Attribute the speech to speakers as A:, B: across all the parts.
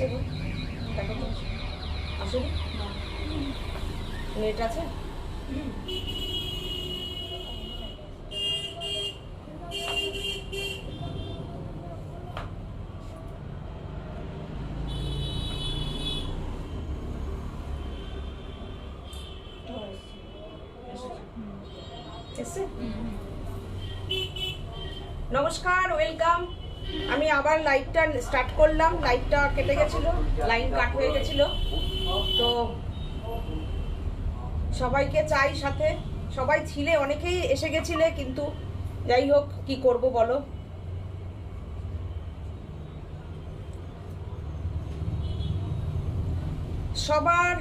A: আসছে গো, দেখো তো আসলে নেট আছে। এসছে? নমস্কার, ওয়েলকাম। আমি আবার লাইভটা স্টার্ট করলাম। লাইভটা কেটে গেছিল, লাইন কাট হয়ে গেছিল। তো সবাইকে চাই সাথে, সবাই ছিলে, অনেকেই এসে গেছিলে, কিন্তু যাই হোক কি করব বলো। সবার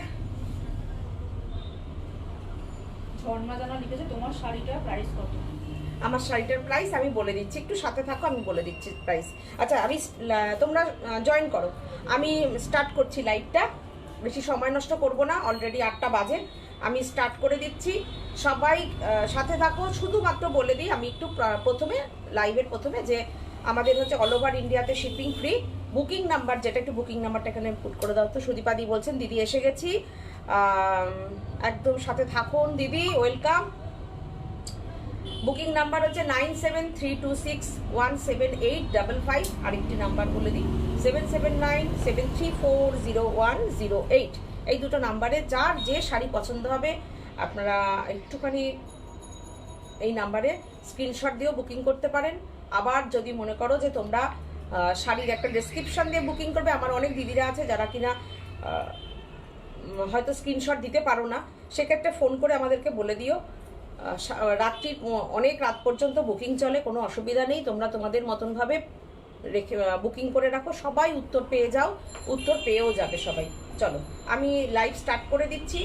B: ঝর্ণা জানা লিখেছে তোমার শাড়িটার প্রাইস কত?
A: আমার শাড়িটার প্রাইস আমি বলে দিচ্ছি, একটু সাথে থাকো, আমি বলে দিচ্ছি প্রাইস। আচ্ছা, আমি তোমরা জয়েন করো, আমি স্টার্ট করছি লাইভটা। বেশি সময় নষ্ট করব না, অলরেডি 8টা বাজে। আমি স্টার্ট করে দিচ্ছি, সবাই সাথে থাকো। শুধুমাত্র বলে দিই আমি একটু প্রথমে, লাইভের প্রথমে, যে আমাদের হচ্ছে অল ওভার ইন্ডিয়াতে শিপিং ফ্রি। বুকিং নাম্বার যেটা, একটু বুকিং নাম্বারটা এখানে পুট করে দাও তো। সুদীপাদি বলছেন দিদি এসে গেছি, একদম সাথে থাকুন দিদি, ওয়েলকাম। বুকিং নাম্বার হচ্ছে 9732617855। আরেকটি নাম্বার বলে দিই, 7797340108। এই দুটো নাম্বারে যার যে শাড়ি পছন্দ হবে আপনারা একটুখানি এই নাম্বারে স্ক্রিনশট দিয়েও বুকিং করতে পারেন। আবার যদি মনে করো যে তোমরা শাড়ির একটা ডেসক্রিপশন দিয়ে বুকিং করবে, আমার অনেক দিদিরা আছে যারা কিনা হয়তো স্ক্রিনশট দিতে পারো না, সেক্ষেত্রে ফোন করে আমাদেরকে বলে দিও। রাত্রি অনেক রাত পর্যন্ত বুকিং চলে, কোনো অসুবিধা নেই। তোমরা তোমাদের মতনভাবে রেখে বুকিং করে রাখো, সবাই উত্তর পেয়ে যাও, উত্তর পেয়েও যাবে সবাই। চলো আমি লাইভ স্টার্ট করে দিচ্ছি।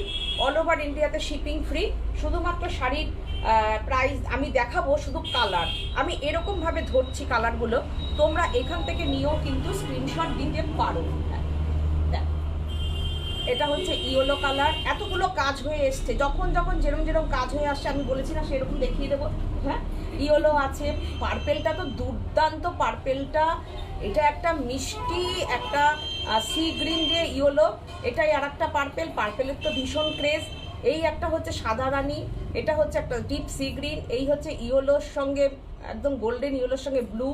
A: অল ওভার ইন্ডিয়াতে শিপিং ফ্রি। শুধুমাত্র শাড়ির প্রাইস আমি দেখাবো, শুধু কালার আমি এরকমভাবে ধরছি কালারগুলো, তোমরা এখান থেকে নিয়েও কিন্তু স্ক্রিনশট দিতে পারো। এটা হচ্ছে ইয়েলো কালার, এতগুলো কাজ হয়ে এসছে, যখন যখন যেরকম যেরকম কাজ হয়ে আসছে আমি বলেছি না, সেরকম দেখিয়ে দেবো। হ্যাঁ, ইয়েলো আছে, পার্পেলটা তো দুর্দান্ত পার্পেলটা, এটা একটা মিষ্টি একটা সি গ্রিন দিয়ে ইয়েলো, এটাই আর একটা পার্পেল, পার্পেলের তো ভীষণ ক্রেজ। এই একটা হচ্ছে সাদা রানী, এটা হচ্ছে একটা ডিপ সি গ্রিন, এই হচ্ছে ইয়েলোর সঙ্গে একদম গোল্ডেন ইয়েলোর সঙ্গে ব্লু,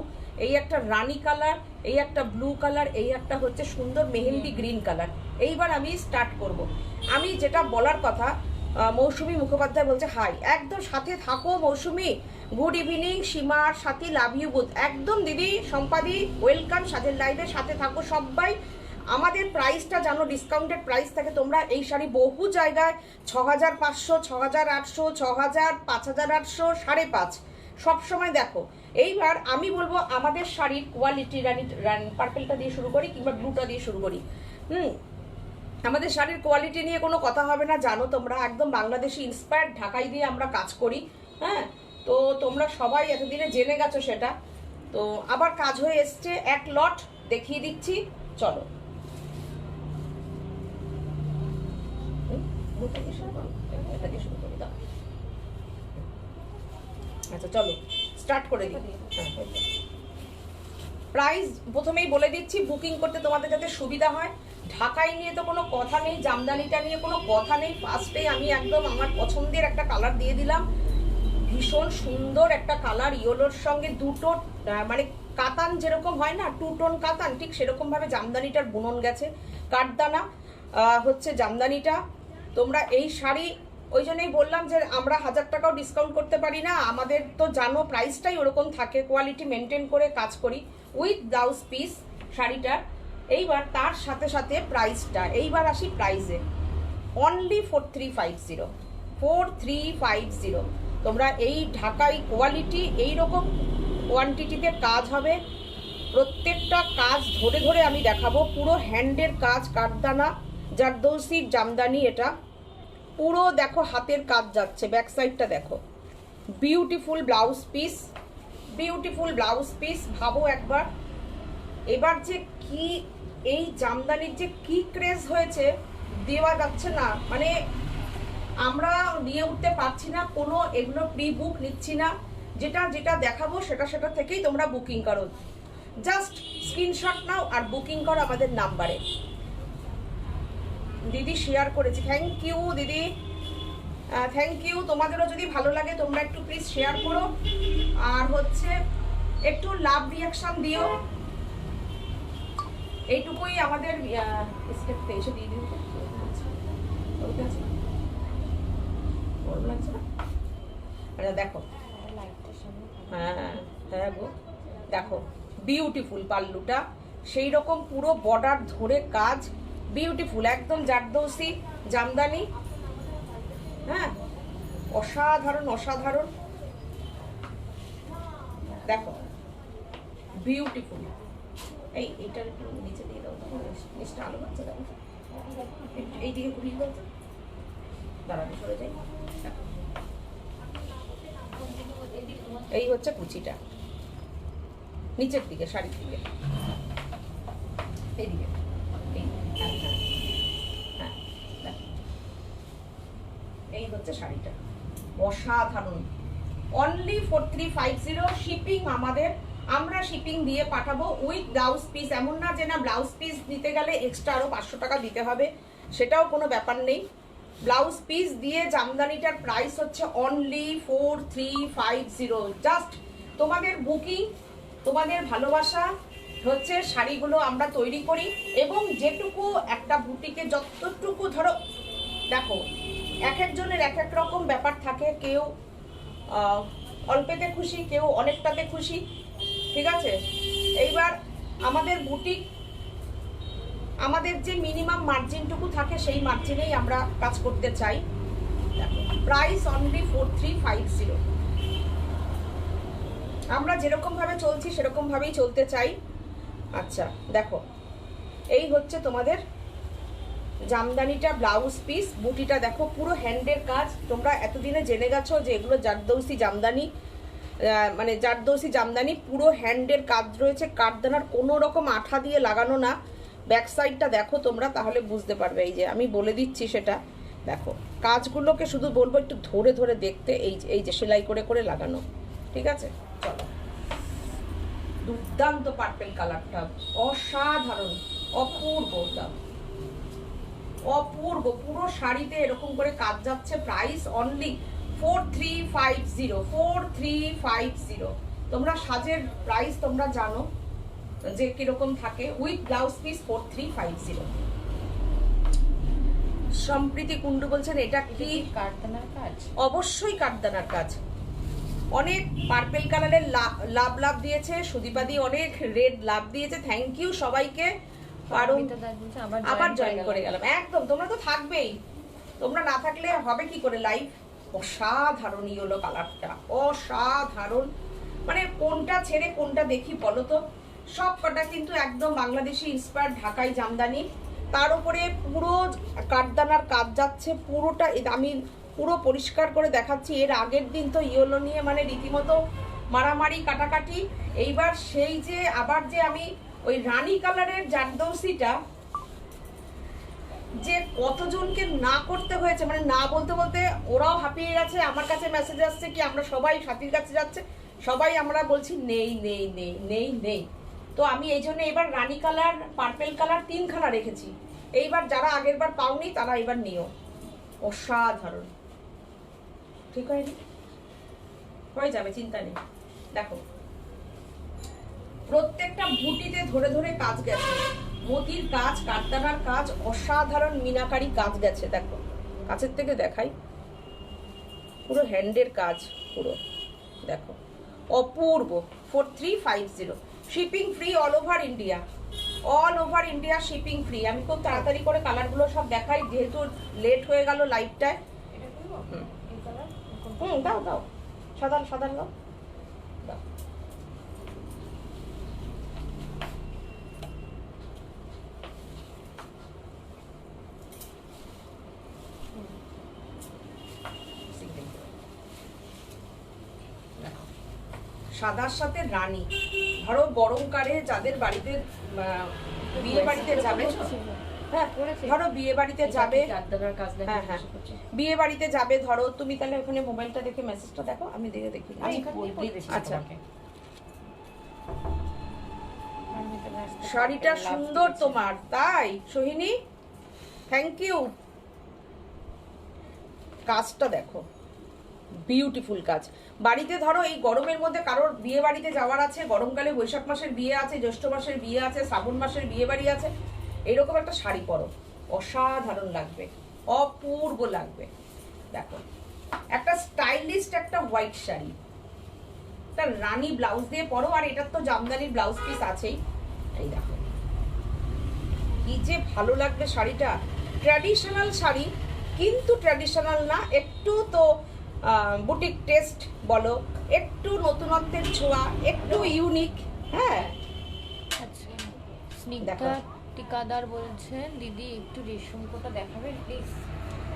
A: এই একটা রানী কালার, এই একটা ব্লু কালার, এই একটা হচ্ছে সুন্দর মেহেন্দি গ্রিন কালার। এইবার আমি স্টার্ট করব। আমি যেটা বলার কথা, মৌসুমী মুখোপাধ্যায় বলছে হাই, একদম সাথে থাকো মৌসুমী। গুড ইভিনিং সীমার সাথী, লাভ ইউ বুথ। একদম দিদি সম্পাদি, ওয়েলকাম সাথের লাইভে, সাথে থাকো সবাই। আমাদের প্রাইসটা জানো, ডিসকাউন্টেড প্রাইস থাকে। তোমরা এই শাড়ি বহু জায়গায় 6500, 6800, 6000, 5800, 5.5 সবসময় দেখো। এইবার আমি বলবো আমাদের শাড়ির কোয়ালিটি, পার্পেলটা দিয়ে শুরু করি কিংবা ব্লুটা দিয়ে শুরু করি। আমাদের শাড়ির কোয়ালিটি নিয়ে কোনো কথা হবে না, জানো তোমরা, একদম বাংলাদেশি ইন্সপায়ার্ড ঢাকাই দিয়ে আমরা কাজ করি। হ্যাঁ, তো তোমরা সবাই এতদিনে জেনে গেছো সেটা। তো আবার কাজ হয়ে এসছে, এক লট দেখিয়ে দিচ্ছি, চলো। আচ্ছা চলো স্টার্ট করে দিই। প্রাইস প্রথমেই বলে দিচ্ছি, বুকিং করতে তোমাদের যাতে সুবিধা হয়। ঢাকাই নিয়ে তো কোনো কথা নেই, জামদানিটা নিয়ে কোনো কথা নেই। ফার্স্টেই আমি একদম আমার পছন্দের একটা কালার দিয়ে দিলাম, ভীষণ সুন্দর একটা কালার, ইয়েলোর সঙ্গে দুটো মানে কাতান যেরকম হয় না, টু টোন কাতান, ঠিক সেরকম ভাবে জামদানিটার বুনন গেছে। কাঠদানা হচ্ছে জামদানিটা। তোমরা এই শাড়ি, ওই জন্যই বললাম যে আমরা 1000 টাকাও ডিসকাউন্ট করতে পারি না, আমাদের তো জানো প্রাইসটাই ওরকম থাকে, কোয়ালিটি মেনটেন করে কাজ করি উইথ ব্লাউজ পিস শাড়িটার। এইবার তার সাথে সাথে প্রাইসটা, এইবার আসি প্রাইসে, অনলি 4350, 4350। তোমরা এই ঢাকাই কোয়ালিটি, এইরকম কোয়ান্টিটিতে কাজ হবে, প্রত্যেকটা কাজ ধরে ধরে আমি দেখাবো। পুরো হ্যান্ডের কাজ, কাঠদানা জারদৌসির জামদানি, এটা পুরো দেখো হাতের কাজ যাচ্ছে। ব্যাক সাইডটা দেখো, beautiful blouse piece, beautiful blouse piece. ভাবো একবার, এবার যে কি এই জামদানির যে কি ক্রেজ হয়েছে, দেওয়া যাচ্ছে না, মানে আমরা নিয়ে উঠতে পারছি না কোনো, এগুলো প্রি বুক নিচ্ছি না, যেটা যেটা দেখাবো সেটা সেটা থেকেই তোমরা বুকিং করো। জাস্ট স্ক্রিনশট নাও আর বুকিং করো আমাদের নাম্বারে। দিদি শেয়ার করেছি, থ্যাংক ইউ দিদি, থ্যাংক ইউ। তোমাদেরও যদি ভালো লাগে তোমরা একটু প্লিজ শেয়ার করো, আর হচ্ছে একটু লাভ রিয়াকশন দিও, এইটুকুই আমাদের। স্টেপটা এসে দিয়ে দিন, দেখো। হ্যাঁ হ্যাঁ গো, দেখো বিউটিফুল পাল্লুটা, সেই রকম পুরো বর্ডার ধরে কাজ, বিউটিফুল একদম জারদৌসি জামদানি। হ্যাঁ, অসাধারণ অসাধারণ, দেখো বিউটিফুল। এইটার একটু নিচে দিয়ে দাও, নিচটা আলো হচ্ছে, দেখো এইদিকে ঘুরিয়ে দাও, দাঁড়ানো সরে যাই। এই হচ্ছে কুচিটা নিচের দিকে, শাড়ির দিকে, এইদিকে, এই হচ্ছে শাড়িটা, অসাধারণ। অনলি 4350 শিপিং আমাদের, আমরা শিপিং দিয়ে পাঠাবো উইথ ব্লাউজ পিস। এমন না যে না ব্লাউজ পিস দিতে গেলে এক্সট্রা আরো 500 টাকা দিতে হবে, সেটাও কোনো ব্যাপার নেই। ব্লাউজ পিস দিয়ে জামদানিটার প্রাইস হচ্ছে অনলি 4350। জাস্ট তোমাদের বুকিং, তোমাদের ভালোবাসা হচ্ছে শাড়িগুলো আমরা তৈরি করি, এবং যেটুকু একটা বুটিকে যতটুকু ধরো, দেখো এক একজনের এক এক রকম ব্যাপার থাকে, কেউ অল্পেতে খুশি, কেউ অনেকটাতে খুশি, ঠিক আছে। এইবার আমাদের বুটিক, আমাদের যে মিনিমাম মার্জিনটুকু থাকে সেই মার্জিনেই আমরা কাজ করতে চাই। Price only 4350। আমরা যেরকম ভাবে চলছি সেরকম ভাবেই চলতে চাই। আচ্ছা দেখো, এই হচ্ছে তোমাদের জামদানিটা, ব্লাউজ পিস, বুটিটা দেখো পুরো হ্যান্ডের কাজ। তোমরা এতদিনে জেনে গেছো যে এগুলো জারদৌসি জামদানি, মানে জারদৌসি জামদানি, পুরো হ্যান্ডের কাজ রয়েছে, কাঠদানার কোনো রকম আঠা দিয়ে লাগানো না। ব্যাক সাইডটা দেখো তোমরা, তাহলে বুঝতে পারবে। এই যে আমি বলে দিচ্ছি সেটা দেখো, কাজগুলোকে শুধু বলবো একটু ধরে ধরে দেখতে, এই যে সেলাই করে করে লাগানো, ঠিক আছে। চলো, দুর্দান্ত পার্পেল কালারটা, অসাধারণ, অপূর্ব, অপূর্ব, পুরো শাড়িতে এরকম করে কাজ যাচ্ছে। Price only 4350, 4350। তোমরা সাজের প্রাইস তোমরা জানো যে কিরকম থাকে, উইথ ব্লাউজ পিস 4350। সম্প্রীতি কুন্ডু বলছেন এটা কি
B: কাঠদানার কাজ?
A: অবশ্যই কাঠদানার কাজ। অনেক পার্পেল কালারের লাভ লাভ দিয়েছে, সুদীপাদি অনেক রেড লাভ দিয়েছে, থ্যাংক ইউ সবাইকে। আবার জয়েন করে গেলাম, একদম তোমরা তো থাকবেই, তোমরা না থাকলে হবে কি করে লাইভ। অসাধারণ ইয়েলো কালারটা, অসাধারণ, মানে কোনটা ছেড়ে কোনটা দেখি বলো তো। সব কটা কিন্তু একদম বাংলাদেশি ইন্সপায়ার্ড ঢাকাই জামদানি, তার উপরে পুরো কাঠদানার কাজ যাচ্ছে পুরোটা। আমি পুরো পরিষ্কার করে দেখাচ্ছি। এর আগের দিন তো ইয়েলো নিয়ে মানে রীতিমতো মারামারি কাটাকাটি। এইবার সেই যে আবার যে আমি ওই রানী কালারের জারদৌসিটা যে কতজনকে না করতে হয়েছে, মানে না বলতে বলতে ওরাও হাঁপিয়ে গেছে। আমার কাছে মেসেজ আসছে কি আমরা সবাই সাথীর কাছে যাচ্ছে, সবাই আমরা বলছি নেই নেই নেই নেই নেই। তো আমি এই জন্য এবার রানী কালার, পার্পেল কালার 3খানা রেখেছি। এইবার যারা আগের বার পাওনি তারা এবার নিও, অসাধারণ। ঠিক হয়নি, হয়ে যাবে, চিন্তা নেই। দেখো প্রত্যেকটা বুটিতে ধরে ধরে কাজ গেছে, মতির কাজ, কাঠদানার কাজ, অসাধারণ মিনাকারি কাজ গেছে। দেখো কাছের থেকে দেখাই, পুরো হ্যান্ডের কাজ পুরো, দেখো অপূর্ব। 4350, shipping free all over India, all over India shipping free. আমি খুব তাড়াতাড়ি করে কালারগুলো সব দেখাই, যেহেতু লেট হয়ে গেল লাইভটায়। দাও দাও, সাদা সাদা দাও, দাও। সাদার সাথে রানী, ধরো গরমকালে যাদের বাড়িতে বিয়ে বাড়িতে যাবে, হ্যাঁ ধরো বিয়ে বাড়িতে যাবে, হ্যাঁ হ্যাঁ বিয়ে বাড়িতে যাবে, ধরো তুমি তাহলে ওখানে মোবাইলটা দেখে মেসেজটা দেখো, আমি দেখে দেখি। আচ্ছা শাড়িটা সুন্দর তোমার, তাই সোহিনী, থ্যাংক ইউ। কাজটা দেখো, বিউটিফুল কাজ। বাড়িতে ধরো এই গরমের মধ্যে কারোর বিয়ে বাড়িতে যাওয়ার আছে, গরমকালে বৈশাখ মাসের বিয়ে আছে, জ্যৈষ্ঠ মাসের বিয়ে আছে, শ্রাবণ মাসের বিয়ে বাড়ি আছে, এরকম একটা শাড়ি পরো, অসাধারণ লাগবে, অপূর্ব লাগবে। দেখো একটা স্টাইলিস্ট একটা হোয়াইট শাড়ি, একটা রানী ব্লাউজ দিয়ে পরো, আর এটার তো জামদানির ব্লাউজ পিস আছেই। এই দেখো কি যে ভালো লাগবে শাড়িটা। ট্র্যাডিশনাল শাড়ি, কিন্তু ট্র্যাডিশনাল না, একটু তো বুটিক টেস্ট বলো, একটু নতুনত্বের ছোঁয়া, একটু ইউনিক। হ্যাঁ
C: আচ্ছা, স্নিগ্ধা টিকাদার বলছেন দিদি একটু রেশমটা দেখাবেন প্লিজ।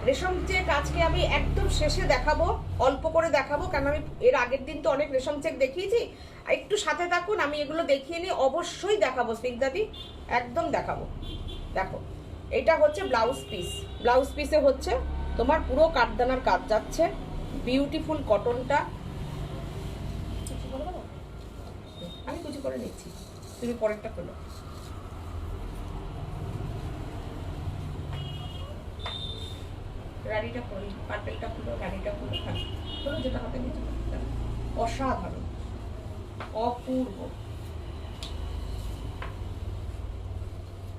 A: রেশম চেক আজকে আমি একদম শেষে দেখাবো, অল্প করে দেখাবো, কারণ আমি এর আগের দিন তো অনেক রেশম চেক দেখিয়েছি। একটু সাথে থাকুন, আমি এগুলো দেখিয়ে নিই, অবশ্যই দেখাবো স্নিগ্ধাদি, একদম দেখাবো। দেখো এটা হচ্ছে ব্লাউজ পিস, ব্লাউজ পিসে হচ্ছে তোমার পুরো কাঠদানার কাজ যাচ্ছে, বিউটিফুল কটনটা। আমি কুচি করে নিচ্ছি, তুমি পরেরটা খোলো। রানীটা খুলি, পার্পেলটা খুলো, রানীটা খুলো, হ্যাঁ খুলো, যেটা হাতে নিচে। অসাধারণ, অপূর্ব।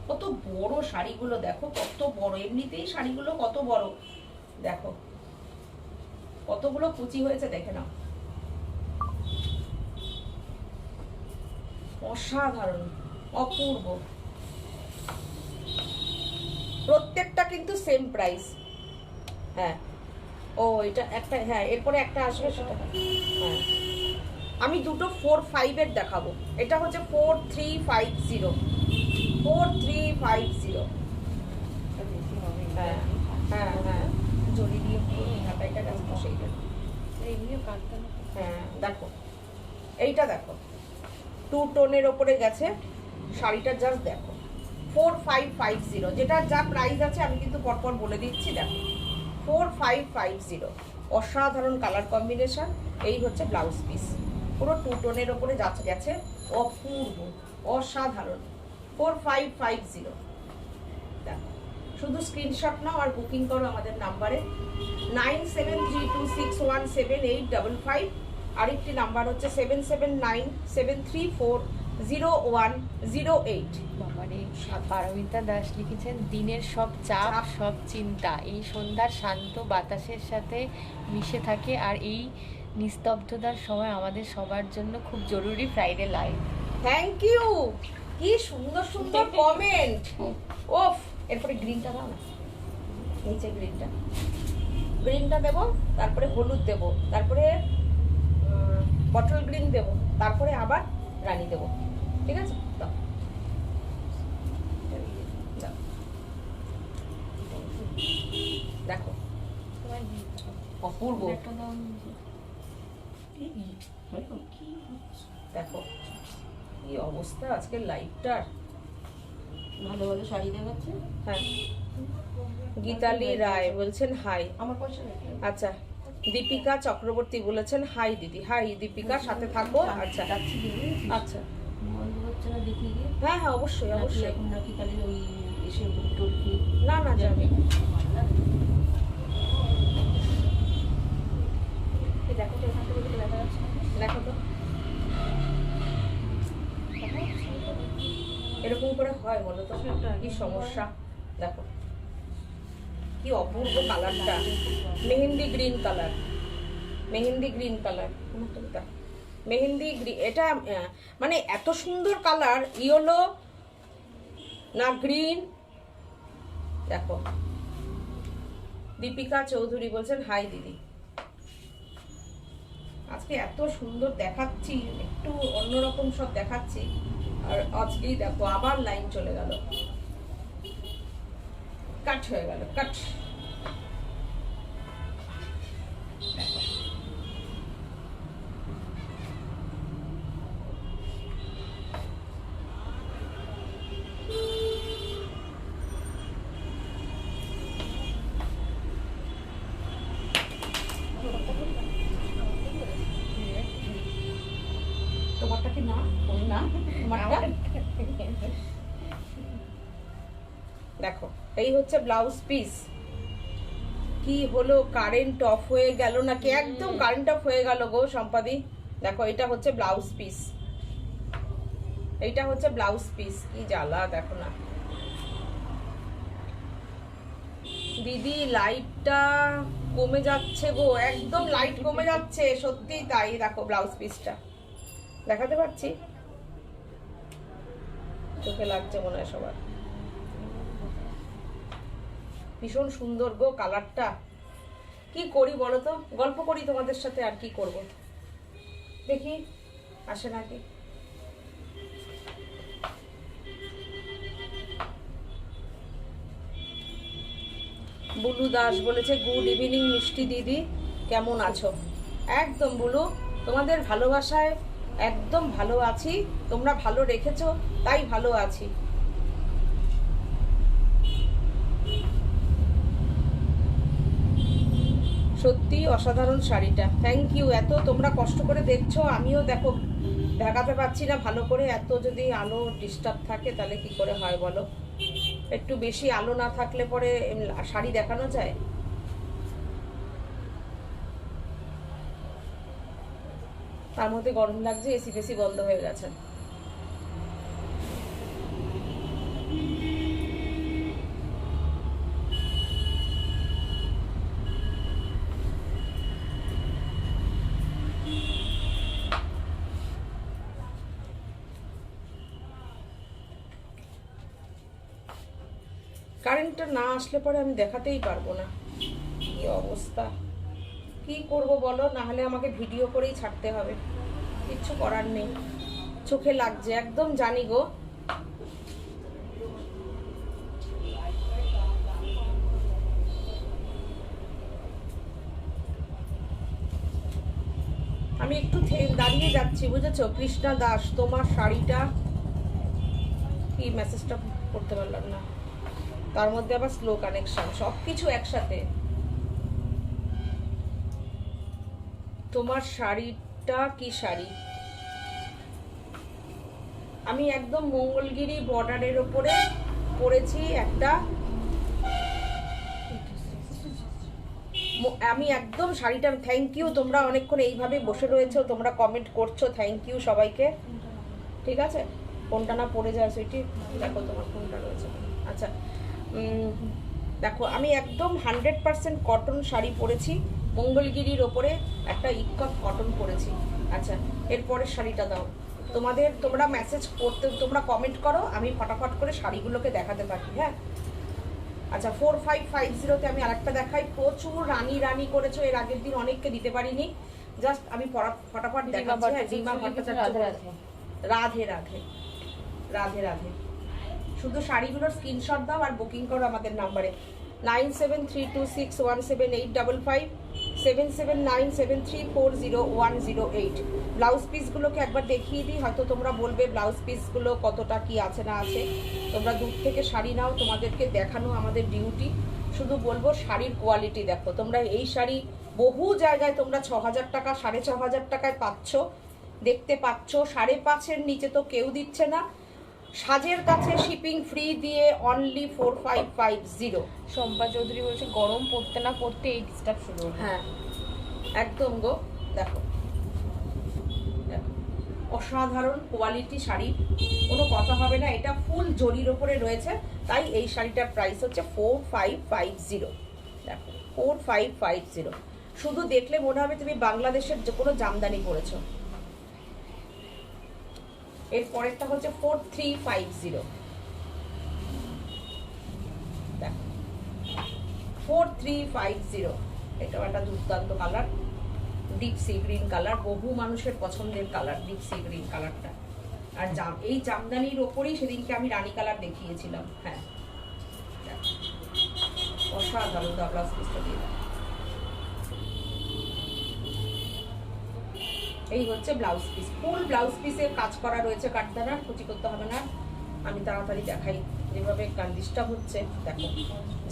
A: কত বড় শাড়িগুলো দেখো, কত বড়, এমনিতেই শাড়িগুলো কত বড়, দেখো কতগুলো কুচি হয়েছে, দেখে নাও, অসাধারণ, অপূর্ব। প্রত্যেকটা কিন্তু সেম প্রাইস। হ্যাঁ ও এটা একটা, হ্যাঁ এরপরে একটা আসবে সেটা, হ্যাঁ আমি দুটো 4-5 দেখাবো। এটা হচ্ছে 4350, 4350। হ্যাঁ হ্যাঁ হ্যাঁ, জড়ি দিয়ে পুরো ঢাকাইটা রাখবো সেইটা।
C: এমনিও কাটতে
A: হ্যাঁ দেখো এইটা দেখো, 2 টোনের ওপরে গেছে শাড়িটা, জাস্ট দেখো 4550, যেটা যা প্রাইস আছে আমি কিন্তু পরপর বলে দিচ্ছি। দেখো 4550, অসাধারণ কালার কম্বিনেশন। এই হচ্ছে ব্লাউজ পিস, পুরো 2 টোনের ওপরে যাচ্ছে, গেছে অপূর্ব, অসাধারণ। 4550, দেখো শুধু স্ক্রিনশট নাও আর বুকিং করো আমাদের নাম্বারে 9732617855। আরেকটি নাম্বার হচ্ছে 7797340108।
C: বাবারে, পারমিতা দাস লিখেছেন দিনের সব চাপ, সব চিন্তা এই সন্ধ্যার শান্ত বাতাসের সাথে মিশে থাকে, আর এই নিস্তব্ধতার সময় আমাদের সবার জন্য খুব জরুরি ফ্রাইডে লাইভ।
A: থ্যাংক ইউ, কি সুন্দর সুন্দর কমেন্ট। ওফ, এরপরে গ্রিনটা দাও না, নিচে গ্রিনটা, গ্রিনটা দেবো, তারপরে হলুদ দেবো, তারপরে বটল গ্রিন দেবো, তারপরে আবার রানী দেবো, ঠিক আছে? দাও দাও। দেখো অপূর্ব, দেখো কি অবস্থা আজকের লাইভটার।
B: ভালো ভালো শাড়ি দেখাচ্ছে।
A: হ্যাঁ, গীতালি রায় বলছেন হাই।
B: আমার পয়সা
A: আচ্ছা, দীপিকা চক্রবর্তী বলেছেন হাই দিদি। হাই দীপিকা, সাথে থাকবো। আচ্ছা আচ্ছা,
B: বন্ধ হচ্ছে না দেখি গিয়ে।
A: হ্যাঁ হ্যাঁ অবশ্যই অবশ্যই।
B: এখন নাকি তাহলে ওই এসে টলকি
A: না না যাবে।
B: দেখো তো এখান থেকে দেখা যাচ্ছে না।
A: দেখো তো এরকম করে হয় বলো তো, কি সমস্যা। দেখো কি অপূর্ব কালারটা, mehendi green colour, mehendi green colour, mehendi green. এটা মানে এত সুন্দর কালার, ইয়েলো না গ্রিন। দেখো দীপিকা চৌধুরী বলছেন হাই দিদি। আজকে এত সুন্দর দেখাচ্ছি, একটু অন্যরকম সব দেখাচ্ছি, আর আজকেই দেখো আবার লাইন চলে গেল, কাট হয়ে গেল, কাট। তোমারটা কি না? না, তোমারটা দেখো, এই হচ্ছে ব্লাউজ পিস। কি হলো, কারেন্ট অফ হয়ে গেল নাকি? একদম কারেন্ট অফ হয়ে গেল গো সম্পাদি। দেখো, এটা হচ্ছে ব্লাউজ পিস, এইটা হচ্ছে ব্লাউজ পিস। কি জ্বালা দেখো না দিদি, লাইটটা কমে যাচ্ছে গো, একদম লাইট কমে যাচ্ছে, সত্যি তাই। দেখো ব্লাউজ পিসটা দেখাতে পারছি, চোখে লাগছে মনে হয় সবার। ভীষণ সুন্দর গো কালারটা। কি করি বলো তো, গল্প করি তোমাদের সাথে, আর কি করব, দেখি আসে নাকি। বুলু দাস বলেছে গুড ইভিনিং মিষ্টি দিদি, কেমন আছো? একদম বুলু, তোমাদের ভালোবাসায় একদম ভালো আছি, তোমরা ভালো রেখেছো তাই ভালো আছি। সত্যি অসাধারণ শাড়িটা, থ্যাংক ইউ। এত তোমরা কষ্ট করে দেখছো, আমিও দেখো দেখাতে পারছি না ভালো করে, এত যদি আলো ডিস্টার্ব থাকে তাহলে কি করে হয় বলো? একটু বেশি আলো না থাকলে পরে শাড়ি দেখানো যায়? তার মধ্যে গরম লাগছে, এসি ফেসি বন্ধ হয়ে গেছে। কারেন্টটা না আসলে পরে আমি দেখাতেই পারবো না, কি অবস্থা। কি করব বলো, না হলে আমাকে ভিডিও করেই ছাড়তে হবে, কিচ্ছু করার নেই। চোখে লাগছে একদম, জানি গো। আমি একটু দাঁড়িয়ে যাচ্ছি, বুঝেছো? কৃষ্ণা দাস, তোমার শাড়িটা কি, মেসেজটা পড়তে পারলাম না, তার মধ্যে আবার স্লো কানেকশন, সব কিছু একসাথে। তোমার শাড়িটা কি শাড়ি? আমি একদম মঙ্গলগিরি বর্ডারের ওপরে পরেছি একটা, আমি একদম শাড়িটা, থ্যাংক ইউ। তোমরা অনেকক্ষণ এইভাবে বসে রয়েছো, তোমরা কমেন্ট করছো, থ্যাংক ইউ সবাইকে। ঠিক আছে, কোনটা না পড়ে যায় সেটি দেখো, তোমার কোনটা রয়েছে। আচ্ছা, দেখো আমি একদম 100% কটন শাড়ি পরেছি, মঙ্গলগিরির ওপরে একটা ইক্কট কটন পরেছি। আচ্ছা, এরপরের শাড়িটা দাও তোমাদের, তোমরা মেসেজ করতে, তোমরা কমেন্ট করো, আমি ফটাফট করে শাড়িগুলোকে দেখাতে পারি। হ্যাঁ, আচ্ছা 4550-তে আমি আরেকটা দেখাই। প্রচুর রানী রানী করেছো, এর আগের দিন অনেককে দিতে পারিনি, জাস্ট আমি ফটাফট দেখাচ্ছি। রাধে রাধে রাধে রাধে। শুধু শাড়িগুলোর স্ক্রিনশট দাও আর বুকিং করো আমাদের নাম্বারে 9732617855 7797340108। ব্লাউজ পিসগুলোকে একবার দেখিয়ে দিই, হয়তো তোমরা বলবে ব্লাউজ পিসগুলো কতটা কি আছে না আছে। তোমরা দূর থেকে শাড়ি নাও, তোমাদেরকে দেখানো আমাদের ডিউটি। শুধু বলবো শাড়ির কোয়ালিটি দেখো। তোমরা এই শাড়ি বহু জায়গায় তোমরা 6000 টাকা 6500 টাকায় পাচ্ছ, দেখতে পাচ্ছ। 5.5-এর নিচে তো কেউ দিচ্ছে না। সাজের কাছে শিপিং ফ্রি দিয়ে অনলি 4550।
C: শম্পা চৌধুরী বলছে গরম পড়তে না পড়তে এই ডিস্টার্ব শুরু হলো।
A: হ্যাঁ একদম গো, দেখো দেখো অসাধারণ কোয়ালিটি শাড়ি, কোনো কথা হবে না। এটা ফুল জরির ওপরে রয়েছে, তাই এই শাড়িটার প্রাইস হচ্ছে 4550। দেখো 4550, শুধু দেখলে মনে হবে তুমি বাংলাদেশের যে কোনো জামদানি পরেছো। এর পরেরটা হচ্ছে 4350। দেখো 4350, এটা একটা দুর্দান্ত colour, deep sea green colour, বহু মানুষের পছন্দের কালার ডিপ সি গ্রিন কালারটা। আর এই জামদানির ওপরেই সেদিনকে আমি রানী কালার দেখিয়েছিলাম। হ্যাঁ অসাধারণ, ব্লাউজ পিসটা দিয়ে। এই হচ্ছে ব্লাউজ পিস, ফুল ব্লাউজ পিসের কাজ করা রয়েছে, কাটদানার কুচি করতে হবে না। আমি তাড়াতাড়ি দেখাই, যেভাবে ডিস্টার্ব হচ্ছে। দেখো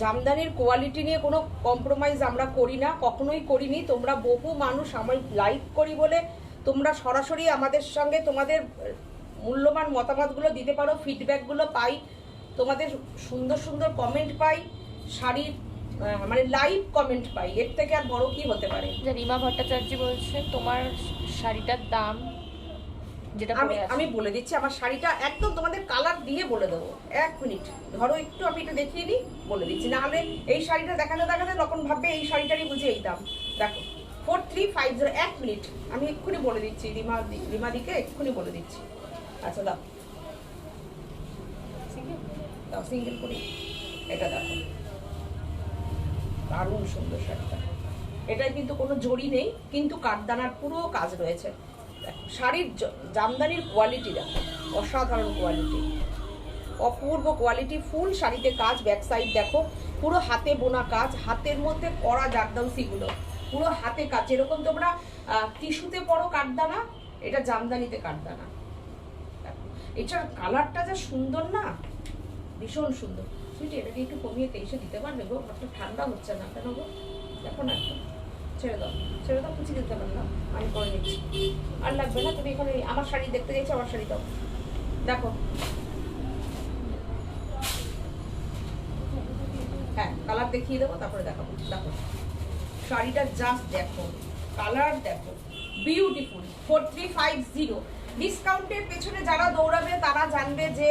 A: জামদানির কোয়ালিটি নিয়ে কোনো কম্প্রোমাইজ আমরা করি না, কখনোই করিনি। তোমরা বহু মানুষ, আমি লাইভ করি বলে তোমরা সরাসরি আমাদের সঙ্গে তোমাদের মূল্যবান মতামতগুলো দিতে পারো, ফিডব্যাকগুলো পাই, তোমাদের সুন্দর সুন্দর কমেন্ট পাই, শাড়ির মানে লাইভ কমেন্ট পাই, এর থেকে আর বড় কি হতে পারে।
C: রিমা ভট্টাচার্য বলছে তোমার শাড়িটার দাম যেটা
A: আমি বলে দিচ্ছি আমার শাড়িটা একদম তোমাদের কালার দিয়ে বলে দেবো। 1 মিনিট ধরো, একটু আমি এটা দেখিয়ে দিই, বলে দিচ্ছি। নাহলে এই শাড়িটা দেখাতে দেখাতে তখন ভাববে এই শাড়িটারই বুঝে এই দাম। দেখো 4350। 1 মিনিট আমি এক্ষুনি বলে দিচ্ছি, রিমাদিকে এক্ষুনি বলে দিচ্ছি। আচ্ছা দাও দাও সিঙ্গেল করে এটা দেখো, দারুণ সুন্দর শাড়িটা। এটাই কিন্তু কোনো জড়ি নেই, কিন্তু কাঠদানার পুরো কাজ রয়েছে। দেখো শাড়ির জামদানির কোয়ালিটি দেখো, অসাধারণ কোয়ালিটি, অপূর্ব কোয়ালিটি। ফুল শাড়িতে কাজ, ব্যাক সাইড দেখো পুরো হাতে বোনা কাজ, হাতের মধ্যে করা জারদৌসিগুলো পুরো হাতে কাজ। যেরকম তোমরা টিস্যুতে পরো কাঠদানা, এটা জামদানিতে কাঠদানা। এটার কালারটা যা সুন্দর না, ভীষণ সুন্দর। সুইটি এটাকে একটু কমিয়ে 23-এ দিতে পারবে গো? একটা ঠান্ডা হচ্ছে না কেন গো? দেখো না একটু ছেড়ে দাও, ছেড়ে দাও, কুচি দিতে পারলাম, আমি করে নিচ্ছি। আর লাগবে না, তুমি এখানে আমার শাড়ি দেখতে চাইছো, আমার শাড়ি দাও। দেখো হ্যাঁ কালার দেখিয়ে দেবো, তারপরে দেখাবো। দেখো শাড়িটা জাস্ট দেখো, কালার দেখো, বিউটিফুল। 4350। ডিসকাউন্টের পেছনে যারা দৌড়াবে তারা জানবে যে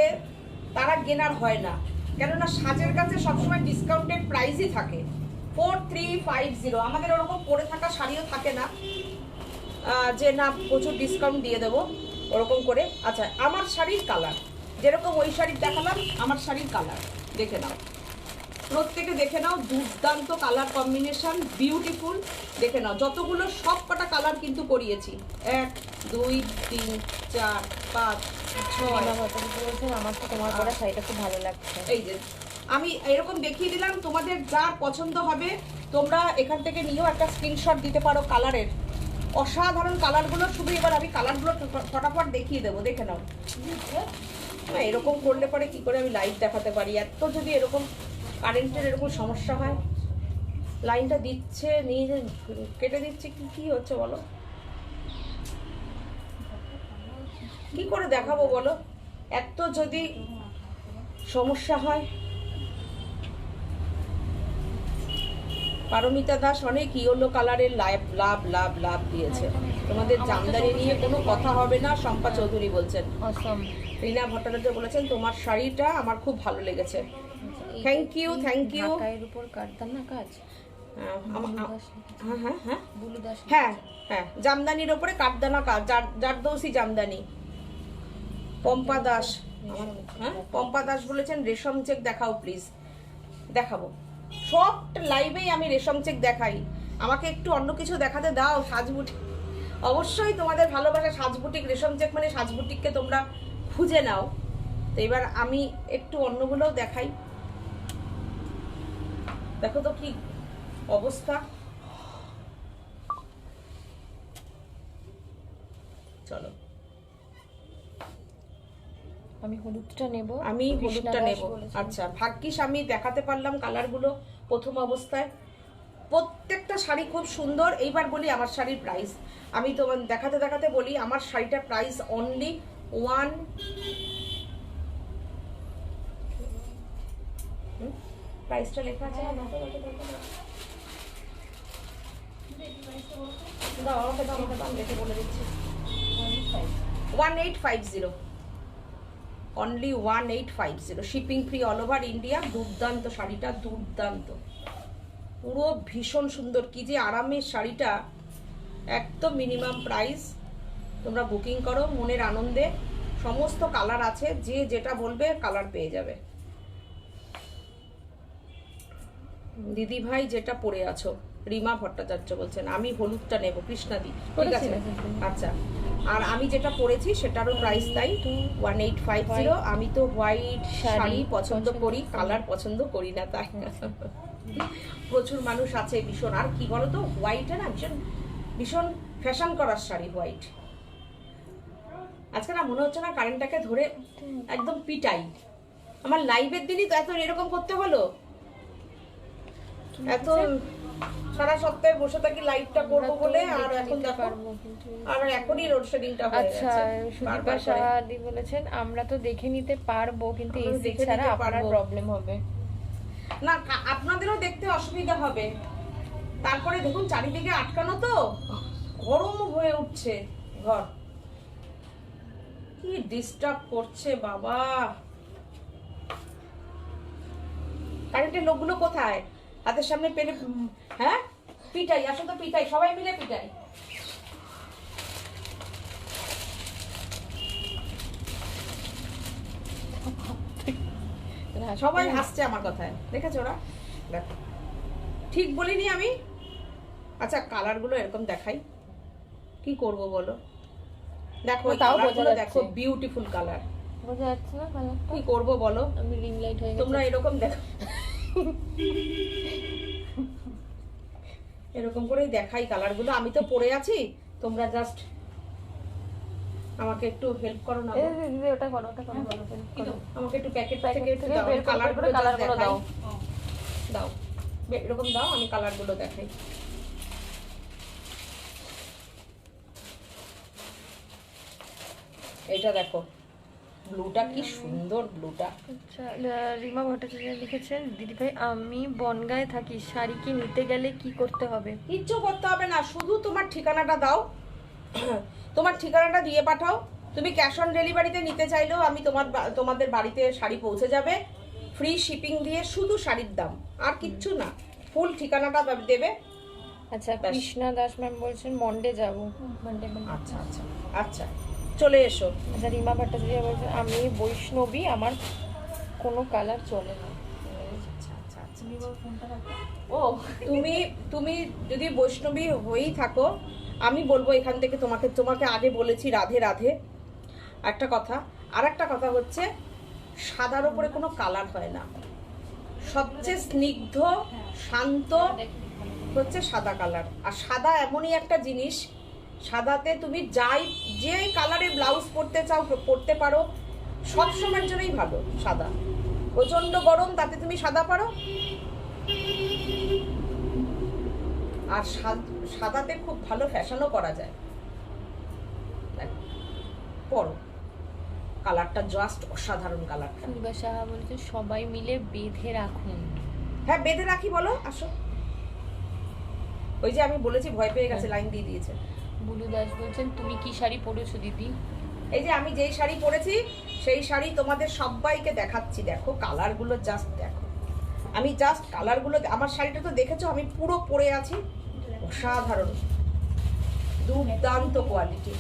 A: তারা গেনার হয় না, কেননা সাজের কাছে সবসময় ডিসকাউন্টেড প্রাইসই থাকে। 4350। আমাদের ওরকম পরে থাকা শাড়িও থাকে না যে না প্রচুর ডিসকাউন্ট দিয়ে দেবো ওরকম করে। আচ্ছা আমার শাড়ির কালার যেরকম ওই শাড়ির দেখালাম, আমার শাড়ির কালার দেখে নাও, প্রত্যেকে দেখে নাও, দুর্দান্ত কালার কম্বিনেশন, বিউটিফুল। দেখে নাও যতগুলো সব কটা কালার কিন্তু করিয়েছি, 1 2 3 4 5 6।
C: আমার তো তোমার পরা শাড়িটা খুব ভালো লাগছে।
A: এই যে আমি এরকম দেখিয়ে দিলাম, তোমাদের যার পছন্দ হবে তোমরা এখান থেকে নিয়েও একটা স্ক্রিনশট দিতে পারো কালারের। অসাধারণ কালারগুলো, শুধু এবার আমি কালারগুলো ফটাফট দেখিয়ে দেবো, দেখে নাও। এরকম করলে পরে কি করে আমি লাইভ দেখাতে পারি? এত যদি এরকম কারেন্টের এরকম সমস্যা হয়, লাইনটা দিচ্ছে নিয়ে কেটে দিচ্ছে, কি হচ্ছে বলো? কি করে দেখাবো বলো? এত যদি সমস্যা হয়। পারমিতা দাস অনেক ইয়েলো কালারের লাভ লাভ লাভ দিয়েছে। তোমাদের জামদানি নিয়ে কোনো কথা হবে না, শম্পা চৌধুরী বলছেন। রীনা ভট্টাচার্য বলেছেন তোমার শাড়িটা আমার খুব ভালো লেগেছে। Thank you, thank you.
C: ঢাকাইয়ের উপর কাঠদানা কাজ,
A: হ্যাঁ হ্যাঁ জামদানির ওপরে কাঠদানা কাজ, জারদৌসি জামদানি। পম্পা দাস, হ্যাঁ পম্পা দাস বলেছেন রেশম চেক দেখাও প্লিজ। দেখাবো, সব লাইভেই আমি রেশম চেক দেখাই, আমাকে একটু অন্য কিছু দেখাতে দাও। সাজবুটিক অবশ্যই তোমাদের ভালোবাসা, সাজবুটিক রেশম চেক মানে সাজবুটিককে তোমরা খুঁজে নাও। তো এবার আমি একটু অন্যগুলোও দেখাই। দেখো তো কি অবস্থা। চলো
C: আমি হলুদটা নেব,
A: আমি হলুদটা নেব। আচ্ছা ভাগ্যিস আমি দেখাতে পারলাম কালারগুলো প্রথম অবস্থায়। প্রত্যেকটা শাড়ি খুব সুন্দর। এইবার বলি আমার শাড়ির প্রাইস, আমি তোমার দেখাতে দেখাতে বলি আমার শাড়িটার প্রাইস অনলি 1। প্রাইসটা লেখা আছে না? দাও আমাকে, দাও আমাকে, দাম দেখে বলে দিচ্ছি। 1850, only 1850, shipping free all over India. দুর্দান্ত শাড়িটা, দুর্দান্ত, পুরো ভীষণ সুন্দর। কি যে আরামের শাড়িটা, একদম মিনিমাম প্রাইস। তোমরা বুকিং করো মনের আনন্দে, সমস্ত কালার আছে, যে যেটা বলবে কালার পেয়ে যাবে। দিদি ভাই যেটা পরে আছো, রিমা ভট্টাচার্য বলছেন আমি হলুদটা নেব, কৃষ্ণাদি, ঠিক আছে। আচ্ছা আর আমি যেটা পরেছি সেটারও প্রাইস তাই 1850। আমি তো হোয়াইট শাড়ি পছন্দ করি, কালার পছন্দ করি না, তাই প্রচুর মানুষ আছে ভীষণ। আর কি বলতো, হোয়াইটে না ভীষণ ভীষণ ফ্যাশন করার শাড়ি হোয়াইট। আজকে না মনে হচ্ছে না কারেন্টটাকে ধরে একদম পিটাই। আমার লাইভের দিনই তো এত এরকম করতে হলো, এত সারা সপ্তাহে বসে থাকি লাইভটা করবো বলে, আর এখন দেখো
C: পারবো কিন্তু
A: আর এখনই লোডশেডিংটা হয়ে
C: আচ্ছা
A: গেছে।
C: সুদীপা
A: বারবার করে।
C: সাহাদি বলেছেন আমরা তো দেখে নিতে পারবো কিন্তু
A: আমরা
C: এসি
A: দেখে
C: ছাড়া
A: নিতে
C: আপনার
A: পারবো।
C: প্রবলেম হবে।
A: না আপনাদেরও দেখতে অসুবিধা হবে। তারপরে দেখুন চারিদিকে আটকানো তো, গরম হয়ে উঠছে ঘর, কি ডিস্টার্ব করছে বাবা। কারেন্টের লোকগুলো কোথায়? হাতের সামনে পেলে হ্যাঁ পিটাই, আসো তো পিটাই, সবাই মিলে পিটাই। সবাই হাসছে আমার কথায়, দেখেছো ওরা? দেখো ঠিক বলিনি আমি? আচ্ছা কালার গুলো এরকম দেখাই, কি করব বলো? দেখো
C: তাও বোঝা
A: কালারগুলো দেখো,
C: যাচ্ছে।
A: Beautiful colour.
C: বোঝা যাচ্ছে না কালারটা?
A: কি করব বলো?
C: আমি রিং লাইট হয়ে গেছে।
A: তোমরা এরকম দেখো, এরকম করেই দেখাই কালার গুলো। আমি তো পরে আছি, তোমরা জাস্ট আমাকে একটু হেল্প করো না?
C: এই যে দিদি ওটা করো, ওটা করো, করো, করো।
A: কি দাও? আমাকে একটু প্যাকেট থেকে
C: প্যাকেট
A: একটু
C: থেকে
A: দাও,
C: বের করে
A: কালার
C: করে
A: গুলো
C: কালারগুলো দাও।
A: দাও এরকম দাও, আমি কালার গুলো দেখাই। এটা দেখো ব্লুটা, কি সুন্দর ব্লুটা।
C: আচ্ছা রিমা ভট্টাচার্য লিখেছেন দিদিভাই আমি বনগাঁয় থাকি, শাড়ি কি নিতে গেলে কি করতে হবে?
A: কিচ্ছু করতে হবে না, শুধু তোমার ঠিকানাটা দাও, তোমার ঠিকানাটা দিয়ে পাঠাও। তুমি ক্যাশ অন ডেলিভারিতে নিতে চাইলেও আমি তোমাদের বাড়িতে শাড়ি পৌঁছে যাবে, ফ্রি শিপিং দিয়ে, শুধু শাড়ির দাম, আর কিচ্ছু না। ফুল ঠিকানাটা দেবে।
C: আচ্ছা
A: ব্যাস।
C: কৃষ্ণা দাস ম্যাম বলছেন মন্ডে যাব। মন্ডে
A: আচ্ছা আচ্ছা আচ্ছা, চলে এসো।
C: আচ্ছা রিমা ভট্টাচার্য বলছেন আমি বৈষ্ণবী, আমার কোনো কালার চলে না।
A: আচ্ছা আচ্ছা আচ্ছা।
B: ফোনটা রাখো।
A: ও তুমি যদি বৈষ্ণবী হয়েই থাকো, আমি বলবো এখান থেকে তোমাকে আগে বলেছি রাধে রাধে। একটা কথা, আর একটা কথা হচ্ছে সাদার উপরে কোনো কালার হয় না। সবচেয়ে স্নিগ্ধ শান্ত হচ্ছে সাদা কালার। আর সাদা এমনই একটা জিনিস, সাদাতে তুমি যে কালারের ব্লাউজ পরতে চাও পরতে পারো, সব সময়ের জন্যই ভালো সাদা। প্রচন্ড গরম, তাতে তুমি সাদা পারো। আর সাদাতে খুব ভালো ফ্যাশনও করা যায়। পরো, কালারটা জাস্ট অসাধারণ কালারটা।
C: সুদীপা সাহা বলছে সবাই মিলে বেঁধে রাখুন।
A: হ্যাঁ বেঁধে রাখি, বলো আসো। ওই যে আমি বলেছি ভয় পেয়ে গেছে, লাইন দিয়ে দিয়েছে।
C: বুলু দাস বলছেন তুমি কি শাড়ি পরেছো দিদি?
A: এই যে আমি যেই শাড়ি পরেছি সেই শাড়ি তোমাদের সবাইকে দেখাচ্ছি। দেখো কালারগুলো জাস্ট দেখো, আমি জাস্ট কালারগুলো, আমার শাড়িটা তো দেখেছো আমি পুরো পরে আছি, অসাধারণ দুর্দান্ত কোয়ালিটি।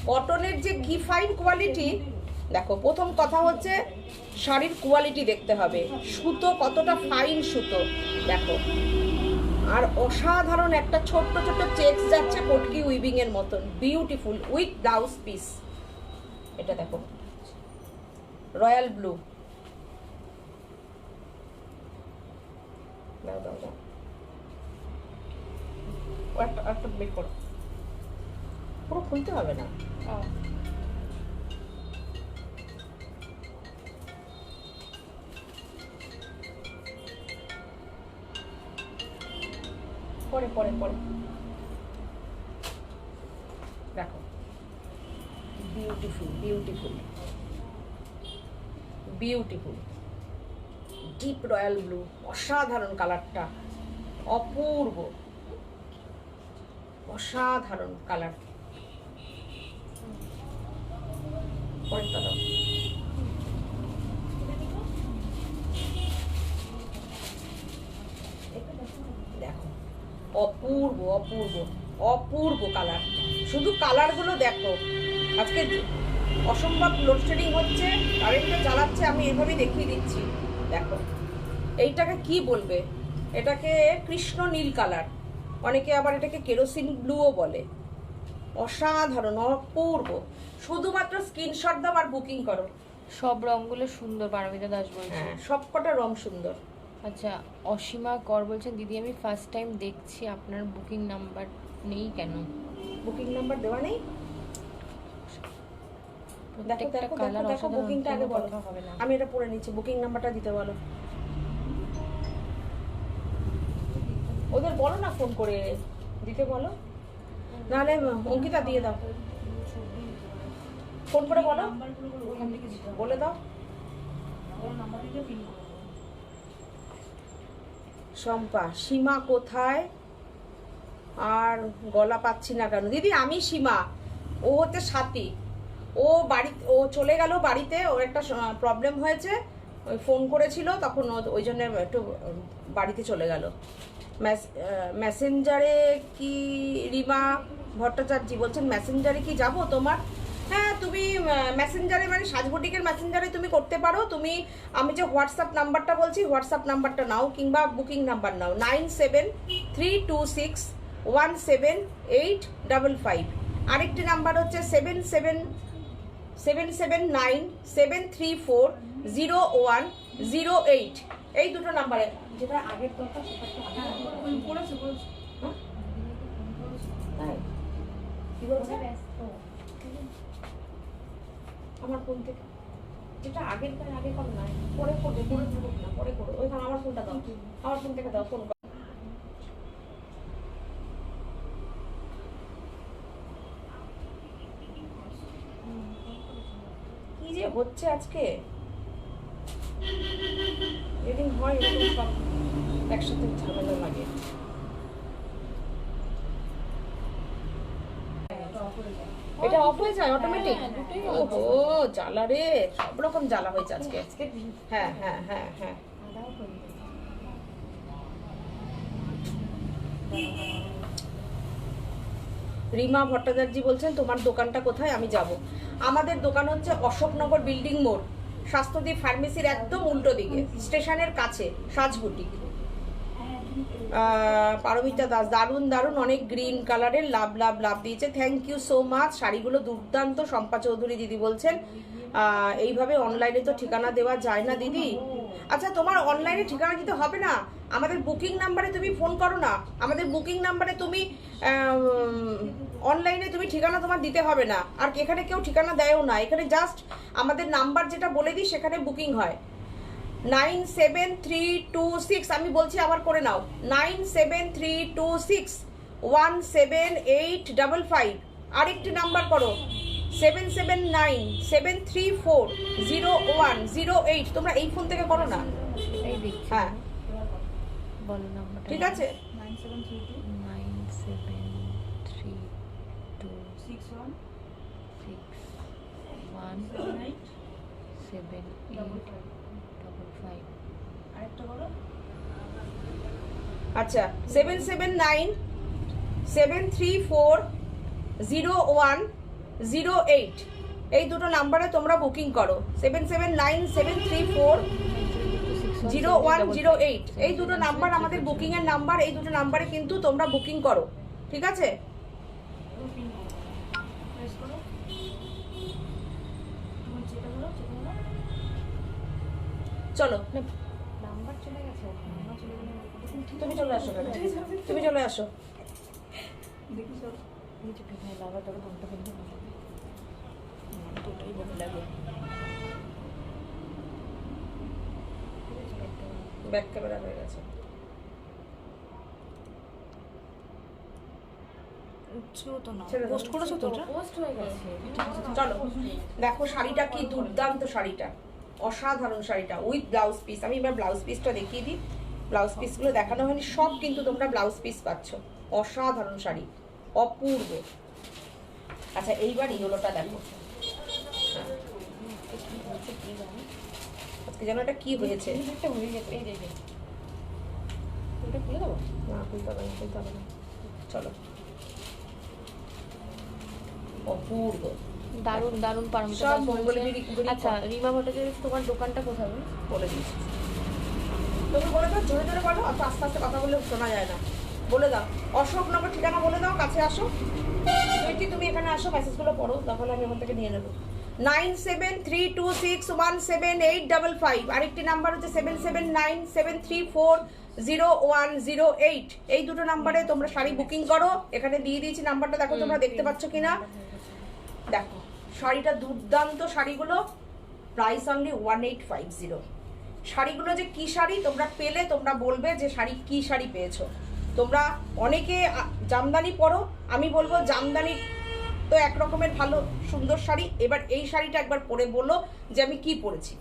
A: কটনের যে কি ফাইন কোয়ালিটি। দেখো প্রথম কথা হচ্ছে শাড়ির কোয়ালিটি দেখতে হবে, সুতো কতটা ফাইন সুতো দেখো। আর অসাধারণ একটা ছোট্ট ছোট্ট চেকস যাচ্ছে পটকি উইভিং এর মতন, বিউটিফুল উইথ ব্লাউজ পিস। এটা দেখো রয়্যাল ব্লু। দাও দাও দাও, একটা বের করো, পুরো খুলতে হবে না। পরে পরে পরে দেখো, beautiful beautiful beautiful deep royal blue, অসাধারণ কালারটা, অপূর্ব অসাধারণ কালার। পরেরটা দাও। দেখো অপূর্ব অপূর্ব অপূর্ব কালার। শুধু কালারগুলো দেখো। আজকে অসম্ভব লোডশেডিং হচ্ছে, কারেন্টটা জ্বালাচ্ছে, আমি এভাবেই দেখিয়ে দিচ্ছি। দেখো এইটাকে কি বলবে, এটাকে কৃষ্ণ নীল কালার, অনেকে আবার এটাকে কেরোসিন ব্লুও বলে। অসাধারণ অপূর্ব। শুধুমাত্র স্ক্রিনশট দাও আর বুকিং করো।
C: সব রঙগুলো সুন্দর, পারমিতা দাস বলছে।
A: হ্যাঁ সবকটা রং সুন্দর।
C: আচ্ছা অসীমা কর বলছেন দিদি আমি ফার্স্ট টাইম দেখছি, আপনার বুকিং নাম্বার নেই কেন?
A: বুকিং নাম্বার দেওয়া নেই? দেখো
C: প্রত্যেকটা
A: দেখো
C: কালার
A: দেখো,
C: অসাধারণ,
A: বুকিংটা আগে
C: কোনো
A: বলো।
C: কথা হবে না।
A: আমি এটা পরে নিচ্ছি, বুকিং নাম্বারটা দিতে বলো। ওদের বলো না ফোন করে দিতে বলো, নাহলে অঙ্কিতা দিয়ে দাও, ফোন করে বলো,
B: নাম্বারগুলো ওখান থেকে দিতে হবে।
A: বলে দাও।
B: ওরা নাম্বার দিতে পিন করে দেবো।
A: শম্পা, সীমা কোথায় আর গলা পাচ্ছি না কেন? দিদি আমি সীমা, ও হচ্ছে সাথী। ও ও চলে গেল বাড়িতে, ওর একটা প্রবলেম হয়েছে, ওই ফোন করেছিল তখন ওই জন্য একটু বাড়িতে চলে গেল। মেসেঞ্জারে কি রিমা ভট্টাচার্য বলছেন মেসেঞ্জারে কি যাব তোমার? হ্যাঁ, তুমি মেসেঞ্জারে মানে সাজবটিকের মেসেঞ্জারে তুমি করতে পারো। তুমি আমি যে হোয়াটসঅ্যাপ নাম্বারটা বলছি হোয়াটসঅ্যাপ নাম্বারটা নাও, কিংবা বুকিং নাম্বার নাও 9732617855। আরেকটি নাম্বার হচ্ছে 777973400108। এই দুটো নাম্বারে, যেটা আগের দরকার সেটা তো আগে
B: হ্যাঁ, করেছে করেছে।
A: হ্যাঁ? তাই? কি বলছে? আমার ফোন থেকে যেটা আগের কার আগে কম নাই, পরে করবে, পরে করুক না, পরে করো। ওইখানে আমার ফোনটা দাও, আমার ফোন থেকে দাও, ফোন করো। কি যে হচ্ছে আজকে, যেদিন হয় এরকম সব একসাথে ঝামেলা লাগে। এটা অফ হয়ে যায় অটোমেটিক? ওহো জ্বালা রে, সব রকম জ্বালা হয়েছে আজকে। হ্যাঁ হ্যাঁ হ্যাঁ হ্যাঁ। রিমা ভট্টাচার্য বলছেন তোমার দোকানটা কোথায়, আমি যাব। আমাদের দোকান হচ্ছে অশোকনগর বিল্ডিং মোড়, স্বাস্থ্যদীপ ফার্মেসির একদম উল্টো দিকে, স্টেশনের কাছে, সাজবুটিক। পারমিতা দাস, দারুণ দারুণ, অনেক গ্রিন কালারের লাভ লাভ লাভ দিয়েছে, থ্যাংক ইউ সো মাচ। শাড়িগুলো দুর্দান্ত। শম্পা চৌধুরী দিদি বলছেন এইভাবে অনলাইনে তো ঠিকানা দেওয়া যায় না দিদি। আচ্ছা, তোমার অনলাইনে ঠিকানা দিতে হবে না, আমাদের বুকিং নাম্বারে তুমি ফোন করো না। আমাদের বুকিং নাম্বারে তুমি অনলাইনে তুমি ঠিকানা তোমার দিতে হবে না। আর এখানে কেউ ঠিকানা দেয়ও না, এখানে জাস্ট আমাদের নাম্বার যেটা বলে দিই সেখানে বুকিং হয়। 97326, আমি বলছি আবার করে নাও, 97326178555। আরেকটি নাম্বার করো 7797340108। তোমরা এই ফোন থেকে করো না।
C: এই দেখছি।
A: হ্যাঁ
C: বলো নাম্বারটা।
A: ঠিক আছে।
B: 9732 61
C: 9732617855।
B: আরেকটা করো।
A: আচ্ছা, 7797340108 এই দুটো নাম্বারে তোমরা বুকিং করো। 7797340108 এই দুটো নাম্বার আমাদের বুকিং এর নাম্বার। এই দুটো নাম্বারে কিন্তু তোমরা বুকিং করো, ঠিক আছে?
B: পিন করো, প্রেস করো, তুমি যেটা করো সেটা করো।
A: চলো
C: নাম্বার চলে গেছে।
B: আমার চলে গেলে
A: তুমি চলে আসো এখানে। তুমি চলে আসো।
B: দেখি সব
C: নিচে পিঠায় বাবা তোর ঘন্টা ফেলতে হবে।
A: দুটোই ভালো লাগে। ব্যাক ক্যামেরা হয়ে গেছে।
B: ছিল তো না,
A: ছেড়ে দাও।
B: পোস্ট করেছো তো ওটা?
C: পোস্ট হয়ে গেছে।
A: চলো দেখো শাড়িটা কি দুর্দান্ত, শাড়িটা অসাধারণ, শাড়িটা উইথ ব্লাউজ পিস। আমি এবার ব্লাউজ পিসটা দেখিয়ে দিই। ব্লাউজ পিসগুলো দেখানো হয়নি, সব কিন্তু তোমরা ব্লাউজ পিস পাচ্ছ। অসাধারণ শাড়ি, অপূর্ব। আচ্ছা এইবার ইয়েলোটা দেখো। আজকে যেন এটা কি হয়েছে,
C: একটা হয়ে গেছে। এই দেখে ওটা খুলে দেবো।
A: না খুলতে হবে না, খুলতে হবে না। চলো, অপূর্ব।
C: দারুণ দারুণ পারমিতা
A: সব
C: দাস
A: মঙ্গল
C: বলছেন।
A: বিড়ি- বিড়ি
C: আচ্ছা রিমা ভট্টাচার্য তোমার দোকানটা কোথায় বলো?
A: বলে দিয়েছি। তুমি বলে দাও, জোরে জোরে বলো, অত আস্তে আস্তে কথা বললে শোনা যায় না। বলে দাও অশোকনগর ঠিকানা বলে দাও, কাছে আসো। তুমি এখানে আসো, মেসেজগুলো পড়ো, তাহলে আমি ওখান থেকে নিয়ে নেবো। 9732617855। আরেকটি নাম্বার হচ্ছে 7797340108। এই দুটো নাম্বারে তোমরা শাড়ি বুকিং করো। এখানে দিয়ে দিয়েছি নাম্বারটা, দেখো তোমরা দেখতে পাচ্ছ কিনা। দেখো শাড়িটা দুর্দান্ত, শাড়িগুলো প্রাইস অনলি 1850। শাড়িগুলো যে কি শাড়ি তোমরা পেলে তোমরা বলবে যে শাড়ি কি শাড়ি পেয়েছো। তোমরা অনেকে জামদানি পরো, আমি বলবো জামদানি তো এক রকমের ভালো সুন্দর শাড়ি, এবার এই শাড়িটা একবার পরে বলো যে আমি কি পরেছি।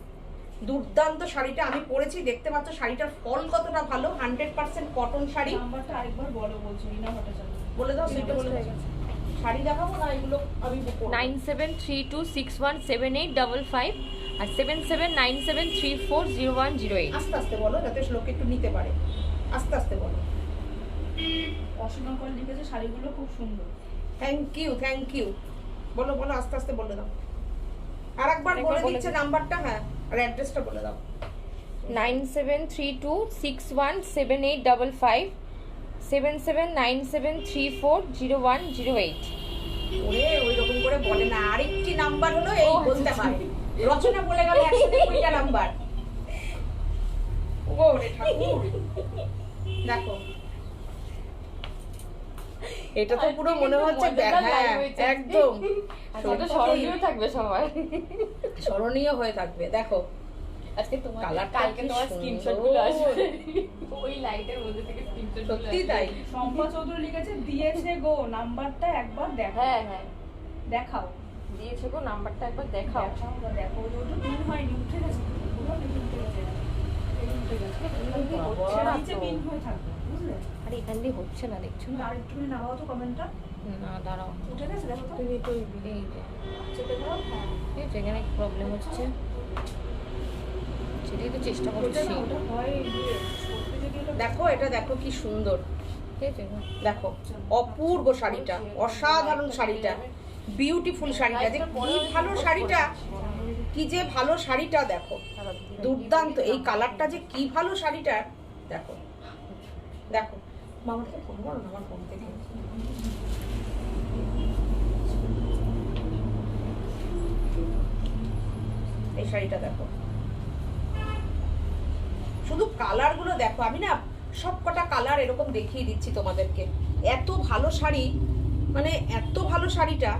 A: দুর্দান্ত শাড়িটা আমি পরেছি, দেখতে পাচ্ছ শাড়িটার ফল কতটা ভালো, 100% কটন শাড়ি।
B: নাম্বারটা আরেকবার বলো, বলছো রিনা ভট্টাচার্য।
A: বলে দাও, সেটা বলে দাও। শাড়ি দেখাবো না, এগুলো আমি
C: 9732617855 আর 7797340108।
A: আস্তে আস্তে বলো যাতে লোক একটু নিতে পারে, আস্তে আস্তে বলো।
B: অসীমা কল লিখেছে শাড়িগুলো খুব সুন্দর।
A: Thank you. বলো বলো, আস্তে আস্তে বলে দাও। আরেকবার বলে দিচ্ছে নাম্বারটা, হ্যাঁ, আর অ্যাড্রেসটা বলে দাও।
C: 9732617855 7797340108।
A: ওরে ওই রকম করে বলে না, আরেকটি নাম্বার হলো এই বলতে হয়। রচনা বলে গেল একসাথে 2টা নাম্বার। ওরে ঠাকুর, দেখো এটা তো পুরো মনে হচ্ছে, হ্যাঁ একদম
C: স্মরণীয় থাকবে সবাই,
A: স্মরণীয় হয়ে থাকবে। দেখো
C: আজকে তোমার
A: কালারটা
C: কালকে
A: কি
C: তোমার
A: সুন্দর।
C: স্ক্রিনশটগুলো আসবে ওই লাইটের মধ্যে থেকে স্ক্রিনশটগুলো
A: সত্যি তাই।
B: শম্পা চৌধুরী লিখেছে দিয়েছে গো, নাম্বারটা একবার দেখো।
C: হ্যাঁ হ্যাঁ
B: দেখাও,
C: দিয়েছে গো, নাম্বারটা একবার দেখাও।
B: দেখো ওটা পিন হয়নি, উঠে গেছে, পুরো উঠে গেছে, এই উঠে গেছে,
C: হচ্ছে না
B: নিচে
C: তো।
B: পিন হয়ে থাকবে, বুঝলে?
C: আরে এখান দিয়ে হচ্ছে না, দেখছো না?
B: আর একটু নামাও তো কমেন্টটা।
C: না দাঁড়াও,
B: উঠে গেছে, দেখো তো।
C: তুমি তো এই যে
B: চেপে দাও, হ্যাঁ।
C: এই যে এখানে প্রবলেম হচ্ছে, সেটাই তো চেষ্টা
B: ওটা
C: করছি।
B: না, ওটা হয় ইয়ে, সত্যি যদি ওটা
A: দেখো এটা দেখো কি সুন্দর,
C: ঠিক আছে
A: দেখো অপূর্ব শাড়িটা, অসাধারণ শাড়িটা, বিউটিফুল শাড়িটা, যে কি ভালো শাড়িটা, কি যে ভালো শাড়িটা, দেখো দুর্দান্ত, এই কালারটা যে কি ভালো শাড়িটা, দেখো দেখো। মামাকে ফোন করো না, আমার ফোন থেকে। এই শাড়িটা দেখো, শুধু কালার গুলো দেখো, আমি না সব কটা কালার এরকম দেখিয়ে দিচ্ছি তোমাদেরকে। এত ভালো শাড়ি, মানে এত ভালো শাড়িটা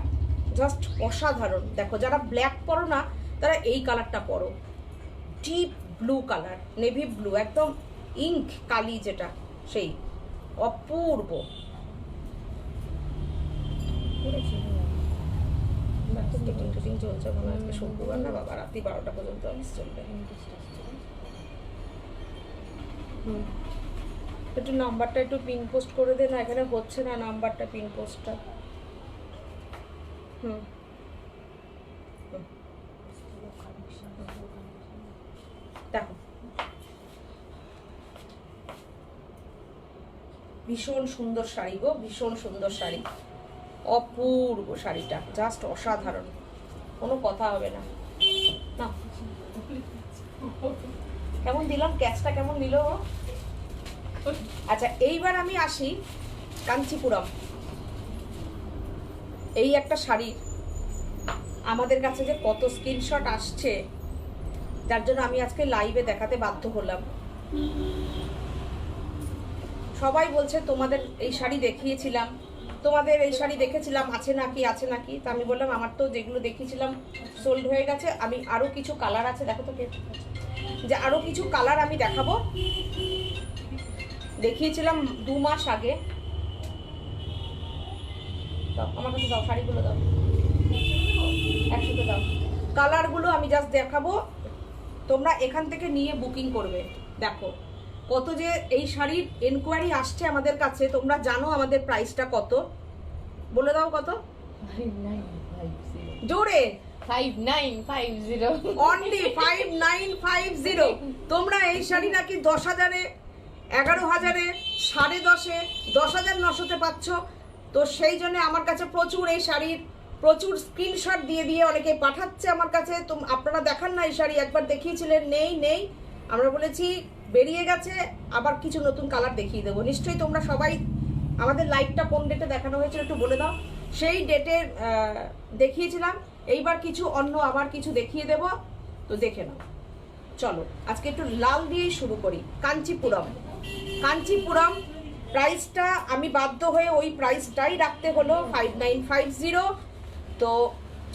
A: জাস্ট অসাধারণ। দেখো যারা ব্ল্যাক পরো না তারা এই কালারটা পরো, deep blue colour, navy blue, একদম ইঙ্ক কালি যেটা, সেই অপূর্ব। চলছে মনে হয় আজকে শুক্রবার না বাবা, রাত্রি 12টা পর্যন্ত অফিস চলবে। একটু নাম্বারটা একটু পিন পোস্ট করে দে না, এখানে হচ্ছে না নাম্বারটা, পিন পোস্টটা। দেখো ভীষণ সুন্দর শাড়ি গো, ভীষণ সুন্দর শাড়ি, অপূর্ব শাড়িটা, জাস্ট অসাধারণ, কোনো কথা হবে না। না কেমন দিলাম, ক্যাচটা কেমন দিল? আচ্ছা এইবার আমি আসি কাঞ্চিপুরম। এই একটা শাড়ি আমাদের কাছে যে কত স্ক্রিনশট আসছে, যার জন্য আমি আজকে লাইভে দেখাতে বাধ্য হলাম। সবাই বলছে তোমাদের এই শাড়ি দেখিয়েছিলাম, তোমাদের এই শাড়ি দেখেছিলাম, আছে নাকি। তা আমি বললাম আমার তো যেগুলো দেখিয়েছিলাম সোল্ড হয়ে গেছে, আমি আরো কিছু কালার আছে, দেখো তো যে আরো কিছু কালার আমি দেখাবো। দেখিয়েছিলাম 2 মাস আগে। দাও আমার কাছে, দাও শাড়িগুলো, দাও একসাথে দাও। কালারগুলো আমি জাস্ট দেখাবো, তোমরা এখান থেকে নিয়ে বুকিং করবে। দেখো কত যে এই শাড়ির এনকোয়ারি আসছে আমাদের কাছে, তোমরা জানো আমাদের প্রাইসটা কত, বলে দাও কত?
C: 5950
A: জোরে
C: 5950
A: অনলি 5950। তোমরা এই শাড়ি নাকি 10,000-এ, 11,000-এ, 10,500-এ, 10,900-তে পাচ্ছ। তো সেই জন্য আমার কাছে প্রচুর এই শাড়ির প্রচুর স্ক্রিনশট দিয়ে অনেকে পাঠাচ্ছে আমার কাছে। তো আপনারা দেখান না এই শাড়ি, একবার দেখিয়েছিলেন, নেই আমরা বলেছি বেরিয়ে গেছে, আবার কিছু নতুন কালার দেখিয়ে দেবো। নিশ্চয়ই তোমরা সবাই আমাদের লাইভটা কোন ডেটে দেখানো হয়েছিল একটু বলে দাও। সেই ডেটে দেখিয়েছিলাম, এইবার কিছু অন্য আবার কিছু দেখিয়ে দেব, তো দেখে নাও। চলো আজকে একটু লাল দিয়েই শুরু করি। কাঞ্চিপুরম প্রাইসটা আমি বাধ্য হয়ে ওই প্রাইসটাই রাখতে হলো, 5950। তো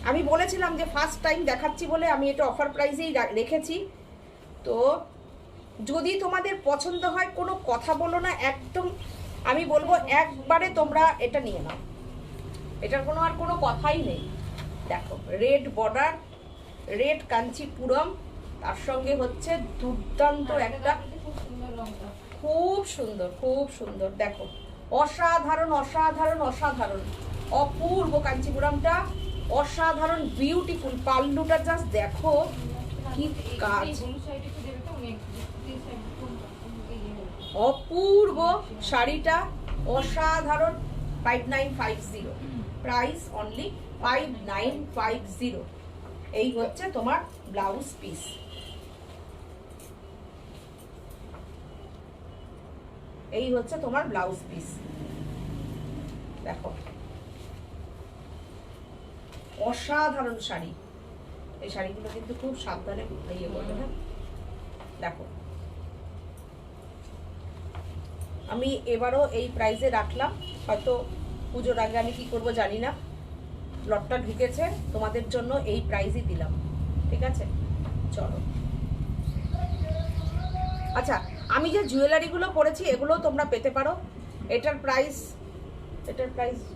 A: আমি বলেছিলাম যে ফার্স্ট টাইম দেখাচ্ছি বলে আমি এটা অফার প্রাইসেই রেখেছি। তো যদি তোমাদের পছন্দ হয় কোনো কথা বলো না, একদম আমি বলবো একবারে তোমরা এটা নিয়ে নাও, এটার আর কোনো কথাই নেই। দেখো রেড বর্ডার, রেড কাঞ্চিপুরম, তার সঙ্গে হচ্ছে দুর্দান্ত একটা,
B: খুব সুন্দর রংটা।
A: খুব সুন্দর খুব সুন্দর। দেখো অসাধারণ অসাধারণ অসাধারণ, অপূর্ব কাঞ্চিপুরমটা, অসাধারণ বিউটিফুল। পাল্লুটা জাস্ট দেখো কি কাজ, অপূর্ব শাড়িটা, অসাধারণ। 5950, প্রাইস অনলি 5950। এই হচ্ছে তোমার ব্লাউজ পিস। এই হচ্ছে তোমার ব্লাউজ পিস। দেখো অসাধারণ শাড়ি। এই শাড়িগুলো কিন্তু খুব সাবধানে ইয়ে করবে, হ্যাঁ। দেখো আমি এবারও এই প্রাইসে রাখলাম, হয়তো পুজোর আগে আমি কি করব জানি না, লটটা ঢুকেছে তোমাদের জন্য এই প্রাইসই দিলাম, ঠিক আছে। চলো, আচ্ছা আমি যে জুয়েলারিগুলো পরেছি এগুলো তোমরা পেতে পারো। এটার প্রাইস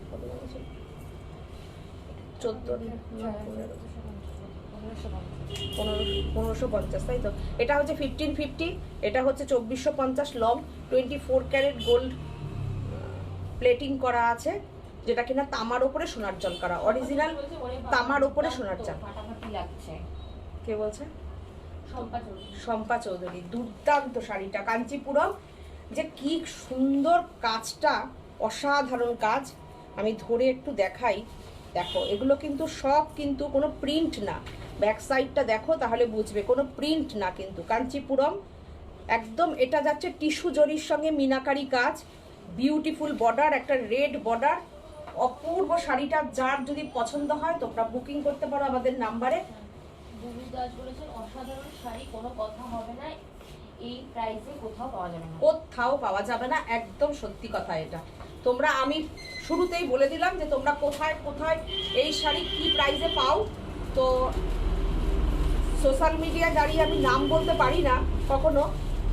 A: কত বলেছে? 1550, তাই তো। এটা হচ্ছে 1550, এটা হচ্ছে 2450 লং, 24 ক্যারেট গোল্ড প্লেটিং করা আছে, যেটা কিনা তামার উপরে সোনার জল করা, অরিজিনাল তামার উপরে সোনার জল। কে বলছে? শম্পা চৌধুরী। দুর্দান্ত শাড়িটা, কাঞ্চিপুরম, যে কি সুন্দর কাজটা, অসাধারণ কাজ। আমি ধরে একটু দেখাই। দেখো এগুলো কিন্তু সব কিন্তু কোনো প্রিন্ট না, ব্যাক সাইডটা দেখো তাহলে বুঝবে, কোনো প্রিন্ট না কিন্তু কাঞ্চিপুরম একদম। এটা যাচ্ছে টিস্যু জরির সঙ্গে মিনাকারি কাজ, বিউটিফুল বর্ডার, একটা রেড বর্ডার, অপূর্ব শাড়িটা। যার যদি পছন্দ হয় তোমরা বুকিং করতে পারো আমাদের নাম্বারে।
C: বুবু দাস বলেছেন অসাধারণ শাড়ি, কোনো কথা হবে না, এই প্রাইসে কোথাও পাওয়া যাবে না।
A: কোথাও পাওয়া যাবে না, একদম সত্যি কথা এটা। তোমরা, আমি শুরুতেই বলে দিলাম যে তোমরা কোথায় কোথায় এই শাড়ি কি প্রাইসে পাও। তো সোশ্যাল মিডিয়ায় দাঁড়িয়ে আমি নাম বলতে পারি না কখনো,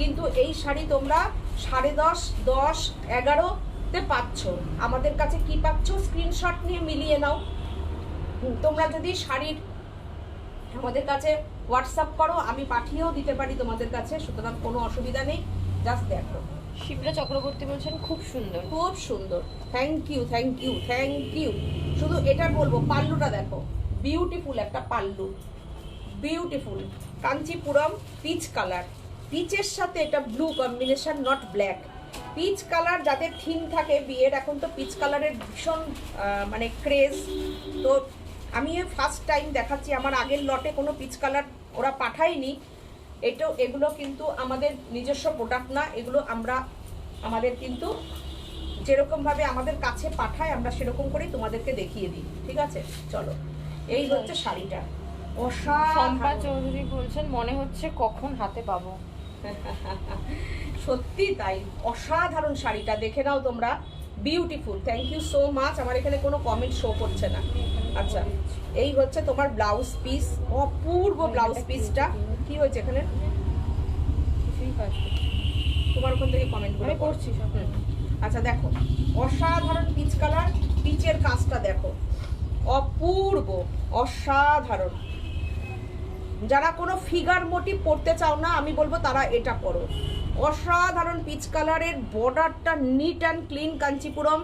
A: কিন্তু এই শাড়ি তোমরা 10:30, 10, 11-তে পাচ্ছ। আমাদের কাছে কি পাচ্ছ স্ক্রিনশট নিয়ে মিলিয়ে নাও। তোমরা যদি শাড়ির আমাদের কাছে হোয়াটসঅ্যাপ করো, আমি পাঠিয়েও দিতে পারি তোমাদের কাছে, সুতরাং কোনো অসুবিধা নেই। জাস্ট দেখো।
C: শিবরা চক্রবর্তী বলছেন খুব সুন্দর,
A: খুব সুন্দর, thank you thank you thank you. শুধু এটা বলবো, পাল্লুটা দেখো, বিউটিফুল একটা pallu, beautiful Kanchipuram peach colour, পিচের সাথে এটা blue combination, not black. Peach colour যাদের থিম থাকে বিয়ের, এখন তো পিচ কালারের ভীষণ মানে ক্রেজ। তো আমি ফার্স্ট টাইম দেখাচ্ছি, আমার আগের লটে কোনো পিচ কালার ওরা পাঠায়নি। এগুলো কিন্তু আমাদের নিজস্ব প্রোডাক্ট না, এগুলো আমরা আমাদের কিন্তু যেরকমভাবে আমাদের কাছে পাঠায় আমরা সেরকম করেই তোমাদেরকে দেখিয়ে দিই, ঠিক আছে। চলো, এই হচ্ছে শাড়িটা,
C: শম্পা
A: অসাধারণ।
C: চৌধুরী বলছেন মনে হচ্ছে কখন হাতে পাবো।
A: সত্যি তাই, অসাধারণ শাড়িটা দেখে নাও তোমরা, beautiful. Thank you so much. আমার এখানে কোনো কমেন্ট শো করছে না। আচ্ছা, এই হচ্ছে তোমার ব্লাউজ পিস, অপূর্ব ব্লাউজ পিসটা। কি হয়েছে এখানে?
C: কিছুই কাজ করছি,
A: তোমার ওখান থেকে কমেন্ট করে
C: করছি সব।
A: আচ্ছা দেখো, অসাধারণ পিচ কালার, পিচের কাজটা দেখো, অপূর্ব, অসাধারণ। যারা কোনো ফিগার মোটিভ পড়তে চাও না, আমি বলবো তারা এটা করো। অসাধারণ পিচ কালারের বর্ডারটা, নিট অ্যান্ড ক্লিন কাঞ্চিপুরম,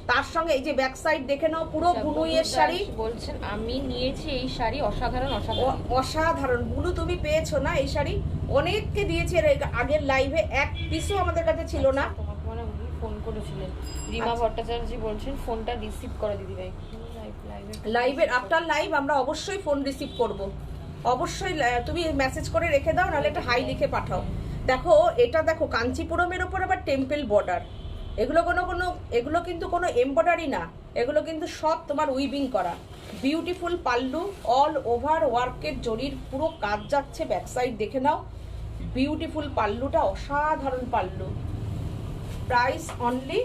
A: তার সঙ্গে এই যে ব্যাক সাইড দেখে নাও, পুরো বুনুইয়ের শাড়ি।
C: বলছেন আমি নিয়েছি এই শাড়ি, অসাধারণ অসাধারণ
A: অসাধারণ। বুনু তুমি পেয়েছো না এই শাড়ি? অনেককে দিয়েছি এর আগের লাইভে, এক পিসও আমাদের কাছে ছিল না।
C: তোমাকে মানে উনি ফোন করেছিলেন, রিমা ভট্টাচার্য বলছেন ফোনটা রিসিভ করে দিদি ভাই।
A: লাইভের আফটার লাইভ আমরা অবশ্যই ফোন রিসিভ করব, অবশ্যই। তুমি মেসেজ করে রেখে দাও, নাহলে একটা হাই লিখে পাঠাও। দেখো এটা দেখো, কাঞ্চিপুরমের ওপর আবার টেম্পল বর্ডার। এগুলো কিন্তু কোনো এমব্রয়ডারি না, এগুলো কিন্তু সব তোমার উইভিং করা। বিউটিফুল পাল্লু, অল ওভার ওয়ার্কের জরির পুরো কাজ যাচ্ছে, ব্যাক সাইড দেখে নাও, বিউটিফুল পাল্লুটা, অসাধারণ পাল্লু। Price only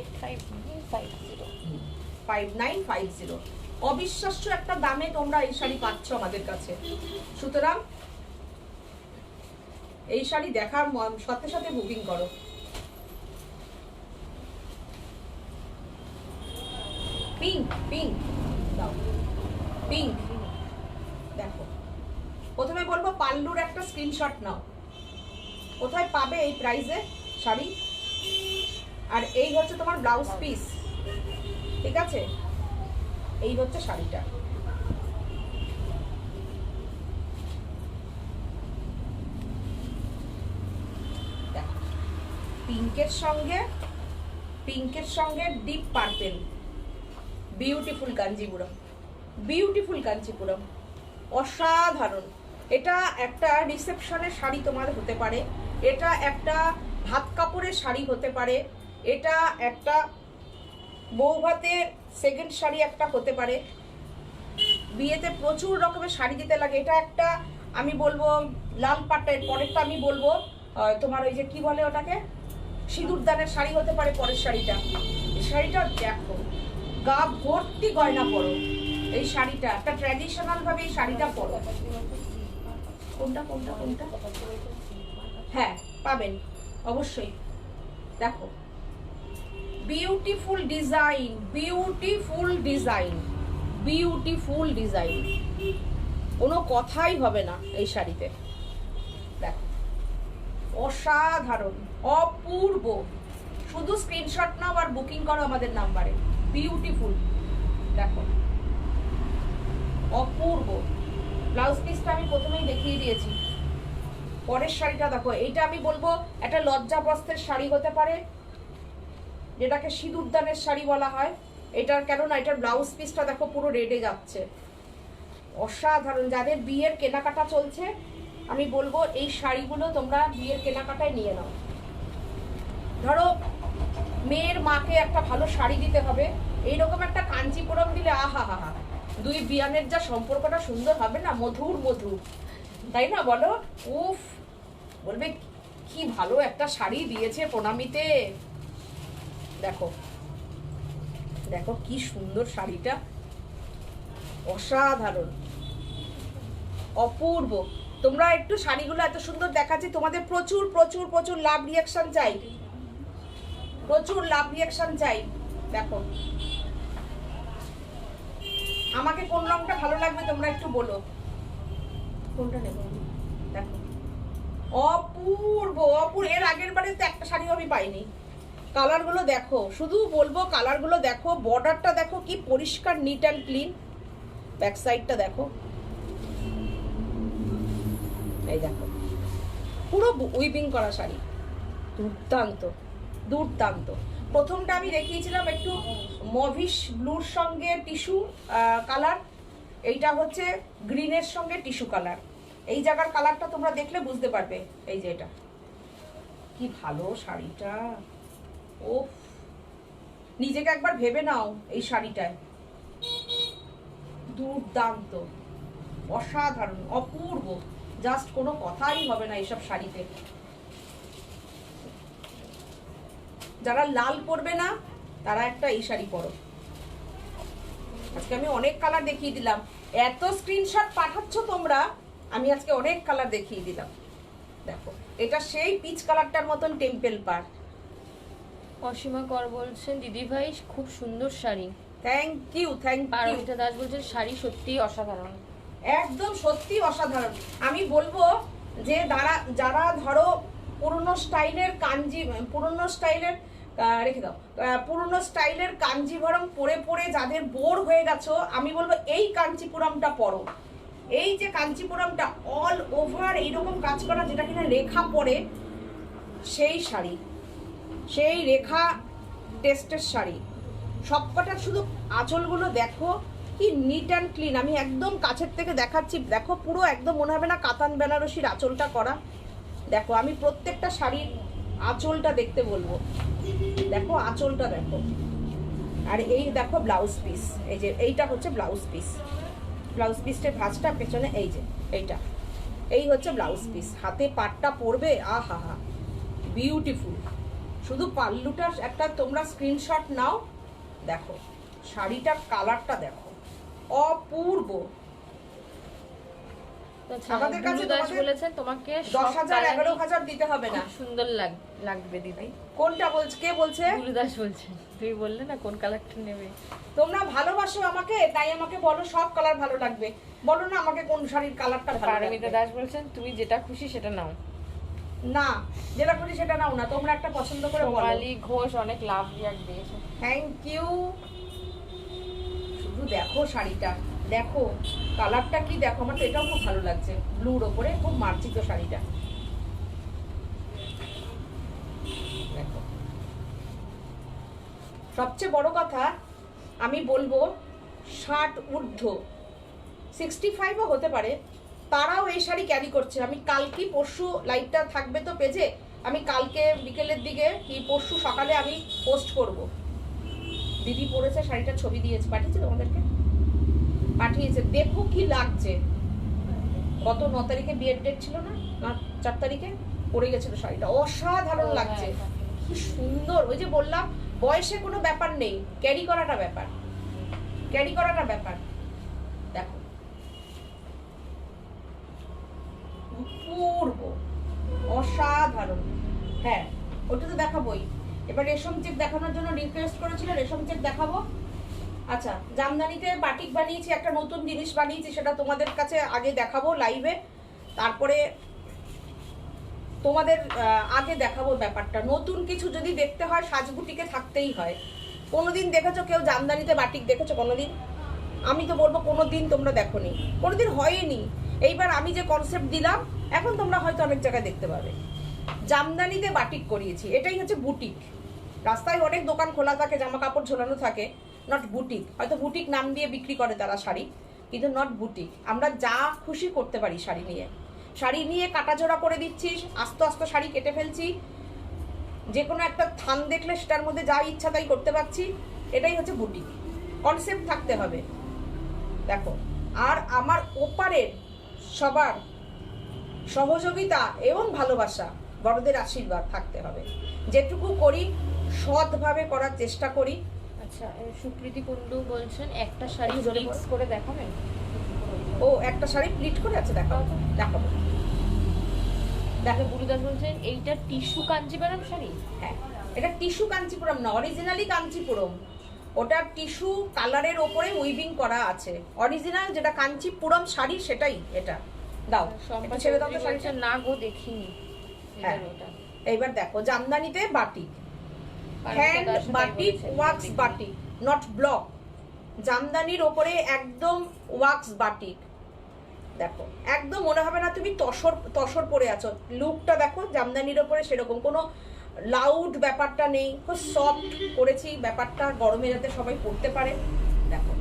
A: 5950। অবিশ্বাস্য একটা দামে তোমরা এই শাড়ি পাচ্ছ আমাদের কাছে। সুতরাং এই শাড়ি দেখার সাথে সাথে বুকিং করো। পিঙ্ক পিঙ্ক দাও, পিঙ্ক। দেখো প্রথমে বলবো পাল্লুর একটা স্ক্রিনশট নাও, কোথায় পাবে এই প্রাইসে শাড়ি। আর এই হচ্ছে তোমার ব্লাউজ পিস, ঠিক আছে? এই হচ্ছে শাড়িটা। দেখো পিঙ্কের সঙ্গে deep purple, beautiful Kanchipuram, beautiful Kanchipuram, অসাধারণ। এটা একটা রিসেপশনের শাড়ি তোমার হতে পারে, এটা একটা ভাত কাপড়ের শাড়ি হতে পারে, এটা একটা বৌভাতের সেকেন্ড শাড়ি একটা হতে পারে। বিয়েতে প্রচুর রকমের শাড়ি দিতে লাগে। এটা একটা আমি বলবো লাল পাটের, পরেরটা আমি বলবো তোমার ওই যে কি বলে ওটাকে, সিঁদুরদানের শাড়ি হতে পারে পরের শাড়িটা। এই শাড়িটা দেখো, গা ভর্তি গয়না পরো, এই শাড়িটা একটা ট্র্যাডিশনাল ভাবে এই শাড়িটা পরো। কোনটা কোনটা কোনটা? হ্যাঁ পাবেন অবশ্যই। দেখো beautiful design, beautiful design, beautiful design, কোনো কথাই হবে না এই শাড়িতে। দেখো অসাধারণ, অপূর্ব। শুধু স্ক্রিনশট নাও আর বুকিং করো আমাদের নাম্বারে। বিউটিফুল, দেখো অপূর্ব। ব্লাউজ পিসটা আমি প্রথমেই দেখিয়ে দিয়েছি। পরের শাড়িটা দেখো, এইটা আমি বলবো একটা লজ্জা বস্ত্রের শাড়ি হতে পারে, যেটাকে সিঁদুরদানের শাড়ি বলা হয়। এটার কেননা এটার ব্লাউজ পিসটা দেখো পুরো রেডে যাচ্ছে, অসাধারণ। যাদের বিয়ের কেনাকাটা চলছে আমি বলবো এই শাড়িগুলো তোমরা বিয়ের কেনাকাটায় নিয়ে নাও। ধরো মেয়ের মাকে একটা ভালো শাড়ি দিতে হবে, এইরকম একটা কাঞ্চিপুরম দিলে আহা হা হা, দুই বিয়ানের যা সম্পর্কটা সুন্দর হবে না, মধুর মধুর, তাই না বলো? উফ, বলবে কি ভালো একটা শাড়ি দিয়েছে প্রণামীতে। দেখো দেখো কি সুন্দর শাড়িটা, অসাধারণ, অপূর্ব। তোমরা একটু শাড়িগুলো এত সুন্দর দেখাচ্ছি, তোমাদের প্রচুর প্রচুর প্রচুর লাভ রিয়াকশন চাই, প্রচুর লাভ রিয়াকশন চাই। দেখো আমাকে কোন রংটা ভালো লাগবে তোমরা একটু বলো, কোনটা নেব। দেখো অপূর্ব অপূর্ব। এর আগের বারে তো একটা শাড়িও আমি পাইনি। কালারগুলো দেখো, শুধু বলবো কালারগুলো দেখো, বর্ডারটা দেখো কি পরিষ্কার, নিট অ্যান্ড ক্লিন। ব্যাক সাইডটা দেখো, এই দেখো পুরো উইভিং করা শাড়ি, দুর্দান্ত দুর্দান্ত। প্রথমটা আমি দেখিয়েছিলাম একটু মভিশ ব্লুর সঙ্গে টিস্যু কালার, এইটা হচ্ছে গ্রিনের সঙ্গে টিস্যু কালার। এই জায়গার কালারটা তোমরা দেখলে বুঝতে পারবে। এই যে এটা কি ভালো শাড়িটা, ও নিজেকে একবার ভেবে নাও এই শাড়িটায়, দুর্দান্ত, অসাধারণ, অপূর্ব, জাস্ট কোনো কথাই হবে না এইসব শাড়িতে। যারা লাল পরবে না তারা একটা এই শাড়ি পরো। আজকে আমি অনেক কালার দেখিয়ে দিলাম, এত স্ক্রিনশট পাঠাচ্ছ তোমরা, আমি আজকে অনেক কালার দেখিয়ে দিলাম। দেখো এটা সেই পিচ কালারটার মতন টেম্পেল পার।
C: অসীমা কর বলছেন দিদি ভাই খুব সুন্দর sari.
A: Thank you thank you.
C: Paromita Das বলছেন শাড়ি সত্যিই অসাধারণ।
A: একদম সত্যি অসাধারণ। আমি বলবো যে যারা ধরো পুরনো স্টাইলের রেখে দাও, পুরনো স্টাইলের কাঞ্জিভরম পরে পরে যাদের বোর হয়ে গেছো, আমি বলবো এই কাঞ্চিপুরমটা পরো। এই যে কাঞ্চিপুরমটা অল ওভার এইরকম কাজ করা, যেটা কিনা রেখা পরে, সেই শাড়ি, সেই রেখা টেস্টের শাড়ি। সবকটা শুধু আঁচলগুলো দেখো কি নিট অ্যান্ড ক্লিন। আমি একদম কাছের থেকে দেখাচ্ছি, দেখো পুরো একদম মনে হবে না কাতান বেনারসির আঁচলটা করা। দেখো আমি প্রত্যেকটা শাড়ির আঁচলটা দেখতে বলবো, দেখো আঁচলটা দেখো। আর এই দেখো ব্লাউজ পিস, এই যে এইটা হচ্ছে ব্লাউজ পিস, ব্লাউজ পিসটার ভাঁজটা পেছনে, এই যে এইটা, এই হচ্ছে ব্লাউজ পিস। হাতে পাটটা পরবে, আহা হা, বিউটিফুল। শুধু পাল্লুটার একটা তোমরা স্ক্রিনশট নাও, দেখো শাড়িটার কালারটা দেখো, অপূর্ব
C: আচ্ছা,
A: আমাদের কাছে
C: বুলু দাস
A: তোমাদের
C: বলেছেন তোমাকে
A: 10,000 11,000 দিতে হবে না।
C: খুব সুন্দর লাগবে দিদি।
A: কোনটা বলছে, কে বলছে?
C: বুলু দাস বলছেন। তুমি বললে না কোন কালারটা নেবে।
A: তোমরা ভালোবাসো আমাকে, তাই আমাকে বলো সব কালার ভালো লাগবে, বলো না আমাকে কোন শাড়ির কালারটা ভালো
C: পারমিতা
A: লাগবে।
C: দাস বলছেন তুমি যেটা খুশি সেটা নাও।
A: না, যেটা খুশি সেটা নাও না, তোমরা একটা পছন্দ করে বলো।
C: সোমালি ঘোষ অনেক লাভ রিয়াক্ট দিয়েছে।
A: Thank you. শুধু দেখো শাড়িটা, দেখো কালারটা কি, দেখো আমার তো এটাও খুব ভালো লাগছে, ব্লুর ওপরে খুব মার্জিত শাড়িটা। দেখো, সবচেয়ে বড় কথা আমি বলবো 60 ঊর্ধ্ব, 65ও হতে পারে, তারাও এই শাড়ি ক্যারি করছে। আমি কালকে পরশু লাইভটা থাকবে তো পেজে, আমি কালকে বিকেলের দিকে কি পরশু সকালে আমি পোস্ট করব। দিদি পরেছে শাড়িটা, ছবি দিয়েছে, পাঠিয়েছে তোমাদেরকে, পাঠিয়েছে, দেখো কি লাগছে। গত 9 তারিখে বিয়ের ডেট ছিল না, 4 তারিখে পরে গেছিল শাড়িটা, অসাধারণ লাগছে, কি সুন্দর। ওই যে বললাম বয়সে কোনো ব্যাপার নেই, ক্যারি করাটা ব্যাপার, ক্যারি করাটা ব্যাপার। দেখো অপূর্ব, অসাধারণ। হ্যাঁ, ওটা তো দেখাবোই। এবার রেশম চেক দেখানোর জন্য রিকোয়েস্ট করেছিল, রেশম চেক দেখাবো। আচ্ছা, জামদানিতে বাটিক বানিয়েছি, একটা নতুন জিনিস বানিয়েছি, সেটা তোমাদের কাছে আগে দেখাবো লাইভে, তারপরে তোমাদের আগে দেখাবো ব্যাপারটা। নতুন কিছু যদি দেখতে হয় সাজবুটিকে থাকতেই হয়। কোনোদিন দেখেছো কেউ জামদানিতে বাটিক দেখেছো কোনোদিন? আমি তো বলবো কোনোদিন তোমরা দেখোনি, কোনোদিন হয়নি। এইবার আমি যে কনসেপ্ট দিলাম, এখন তোমরা হয়তো অনেক জায়গায় দেখতে পাবে। জামদানিতে বাটিক করিয়েছি, এটাই হচ্ছে বুটিক। রাস্তায় অনেক দোকান খোলা থাকে, জামা কাপড় ঝোলানো থাকে, নট বুটিক। হয়তো বুটিক নাম দিয়ে বিক্রি করে তারা শাড়ি, কিন্তু নট বুটিক। আমরা যা খুশি করতে পারি শাড়ি নিয়ে, শাড়ি নিয়ে কাটাজোড়া করে দিচ্ছি, আস্তে আস্তে শাড়ি কেটে ফেলছি, যে কোনো একটা থান দেখলে সেটার মধ্যে যা ইচ্ছা তাই করতে পারছি। এটাই হচ্ছে বুটিক, কনসেপ্ট থাকতে হবে। দেখো, আর আমার ওপারের সবার সহযোগিতা এবং ভালোবাসা, বড়দের আশীর্বাদ থাকতে হবে। যেটুকু করি সৎভাবে করার চেষ্টা করি।
C: আচ্ছা, সুপ্রীতি কুন্ডু বলছেন একটা শাড়ি
A: একটু জোরে
C: প্লিটস করে দেখাবেন।
A: ও, একটা শাড়ি প্লিট করে আছে, দেখাবো দেখাবো।
C: দেখো, বুলু দাস বলছেন এইটা টিস্যু কাঞ্জিভারাম শাড়ি।
A: হ্যাঁ, এটা টিস্যু কাঞ্চিপুরম না, অরিজিনালি কাঞ্চিপুরম। ওটা টিস্যু কালারের ওপরে উইভিং করা আছে। অরিজিনাল যেটা কাঞ্চিপুরম শাড়ি সেটাই এটা। দাও, একটু ছেড়ে দাও তো শাড়িটা।
C: না গো, দেখিনি।
A: হ্যাঁ, এইবার দেখো, জামদানিতে batik, hand batik, wax batik, not block. জামদানির ওপরে একদম ওয়াক্স বাটিক। দেখো, একদম মনে হবে না তুমি তসর তসর পরে আছো। লুকটা দেখো জামদানির ওপরে সেরকম কোনো লাউড ব্যাপারটা নেই, খুব সফট করেছি ব্যাপারটা, গরমে যাতে সবাই পরতে পারে। দেখো,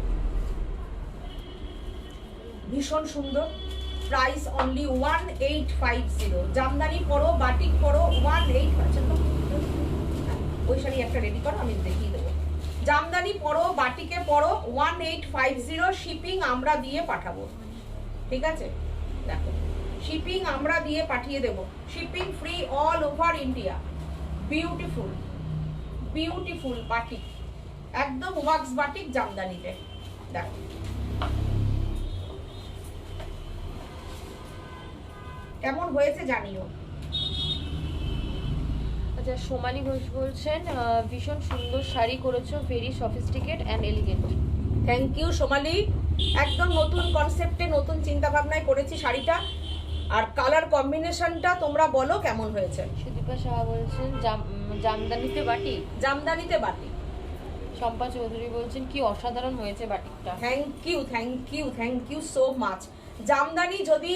A: ভীষণ সুন্দর। Price only 1850। জামদানি পরো, বাটিক পরো, 1850। ওই শাড়ি একটা রেডি করো, আমি দেখিয়ে দেবো। জামদানি পরো, বাটিকে পরো, 1850। শিপিং আমরা দিয়ে পাঠাবো, ঠিক আছে? দেখো, শিপিং আমরা দিয়ে পাঠিয়ে দেব, shipping free all over India. Beautiful beautiful batik, একদম ওয়াক্স বাটিক জামদানিতে। দেখো, কেমন হয়েছে জানিও।
C: আচ্ছা, সোমালি ঘোষ বলছেন ভীষণ সুন্দর শাড়ি করেছো, very sophisticate and elegant.
A: Thank you Somali, একদম নতুন কনসেপ্টে নতুন চিন্তা ভাবনায় করেছি শাড়িটা। আর কালার কম্বিনেশনটা তোমরা বলো কেমন হয়েছে।
C: সুদীপা সাহা বলছেন জামদানিতে বাটিক।
A: জামদানিতে বাটিক।
C: শম্পা চৌধুরী বলছেন কি অসাধারণ হয়েছে বাটিকটা।
A: Thank you thank you thank you so much. Jamdani যদি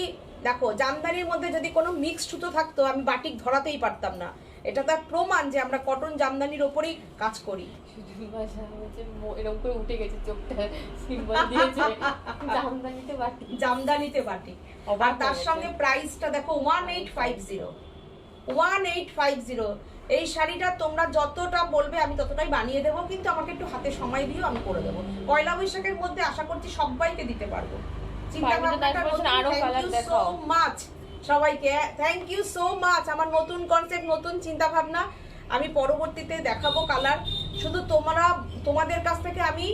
A: দেখো, জামদানির মধ্যে যদি কোনো মিক্সড সুতো থাকতো আমি বাটিক ধরাতেই পারতাম না। এটা তার প্রমাণ যে আমরা কটন জামদানির ওপরেই কাজ করি।
C: সুদীপা সাহা বলছেন এরকম করে উঠে গেছে চোখটা, সিম্বল দিয়েছে জামদানিতে বাটিক।
A: জামদানিতে বাটিক, আর তার সঙ্গে প্রাইসটা দেখো 1850। 1850। এই শাড়িটা তোমরা যতটা বলবে আমি ততটাই বানিয়ে দেবো, কিন্তু আমাকে একটু হাতে সময় দিও, আমি করে দেবো। পয়লা বৈশাখের মধ্যে আশা করছি সবাইকে দিতে পারবো। চিন্তা ভাবনাটা সো মাচ সবাইকে, থ্যাংক ইউ সো মাচ। আমার নতুন কনসেপ্ট, নতুন চিন্তা ভাবনা, আমি পরবর্তীতে দেখাবো কালার। শুধু তোমাদের কাছ থেকে আমি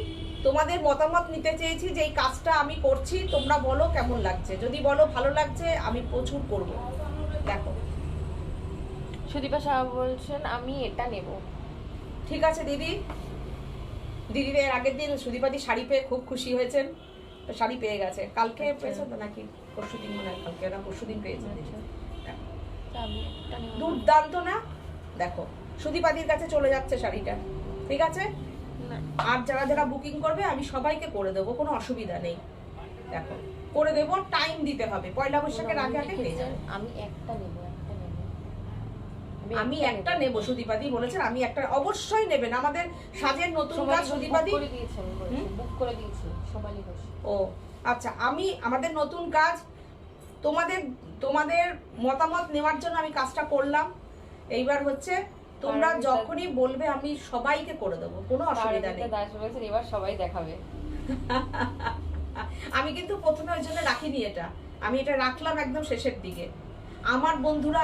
A: তোমাদের মতামত নিতে চেয়েছি যে এই কাজটা আমি করছি, তোমরা বলো কেমন লাগছে। যদি বলো ভালো লাগছে, আমি প্রচুর করব। দেখো,
C: সুদীপা সাহা বলছেন আমি এটা নেব।
A: ঠিক আছে দিদি। দিদির এর আগের দিন সুদীপাদি শাড়ি পেয়ে খুব খুশি হয়েছেন, তো শাড়ি পেয়ে গেছে। কালকে পেয়েছেন তো নাকি পরশুদিন, মনে হয় কালকে না পরশুদিন পেয়েছেন।
C: আমি একটা নেব।
A: দুর্দান্ত না? দেখো, সুদীপাদির কাছে চলে যাচ্ছে শাড়িটা, ঠিক আছে?
C: না,
A: আর যারা যারা বুকিং করবে আমি সবাইকে করে দেবো, কোনো অসুবিধা নেই। দেখো, করে দেবো, টাইম দিতে হবে, পয়লা বৈশাখের আগে আগে পেয়ে যাবে।
C: আমি একটা নেব, একটা নেব।
A: আমি একটা নেব, সুদীপাদি বলেছেন আমি একটা। অবশ্যই নেবেন, আমাদের সাজের নতুন কাজ সুদীপাদি
C: করে দিয়েছেন, বুক করে দিয়েছি সোমালি ঘোষ।
A: ও আচ্ছা, আমি আমাদের নতুন কাজ, তোমাদের তোমাদের মতামত নেওয়ার জন্য আমি কাজটা করলাম। এইবার হচ্ছে তোমরা যখনই বলবে আমি সবাইকে করে দেবো, কোনো অসুবিধা নেই।
C: দাস বলেছেন এবার সবাই দেখাবে।
A: আমি কিন্তু প্রথমে ওই জন্য রাখিনি এটা, আমি এটা রাখলাম একদম শেষের দিকে। আমার বন্ধুরা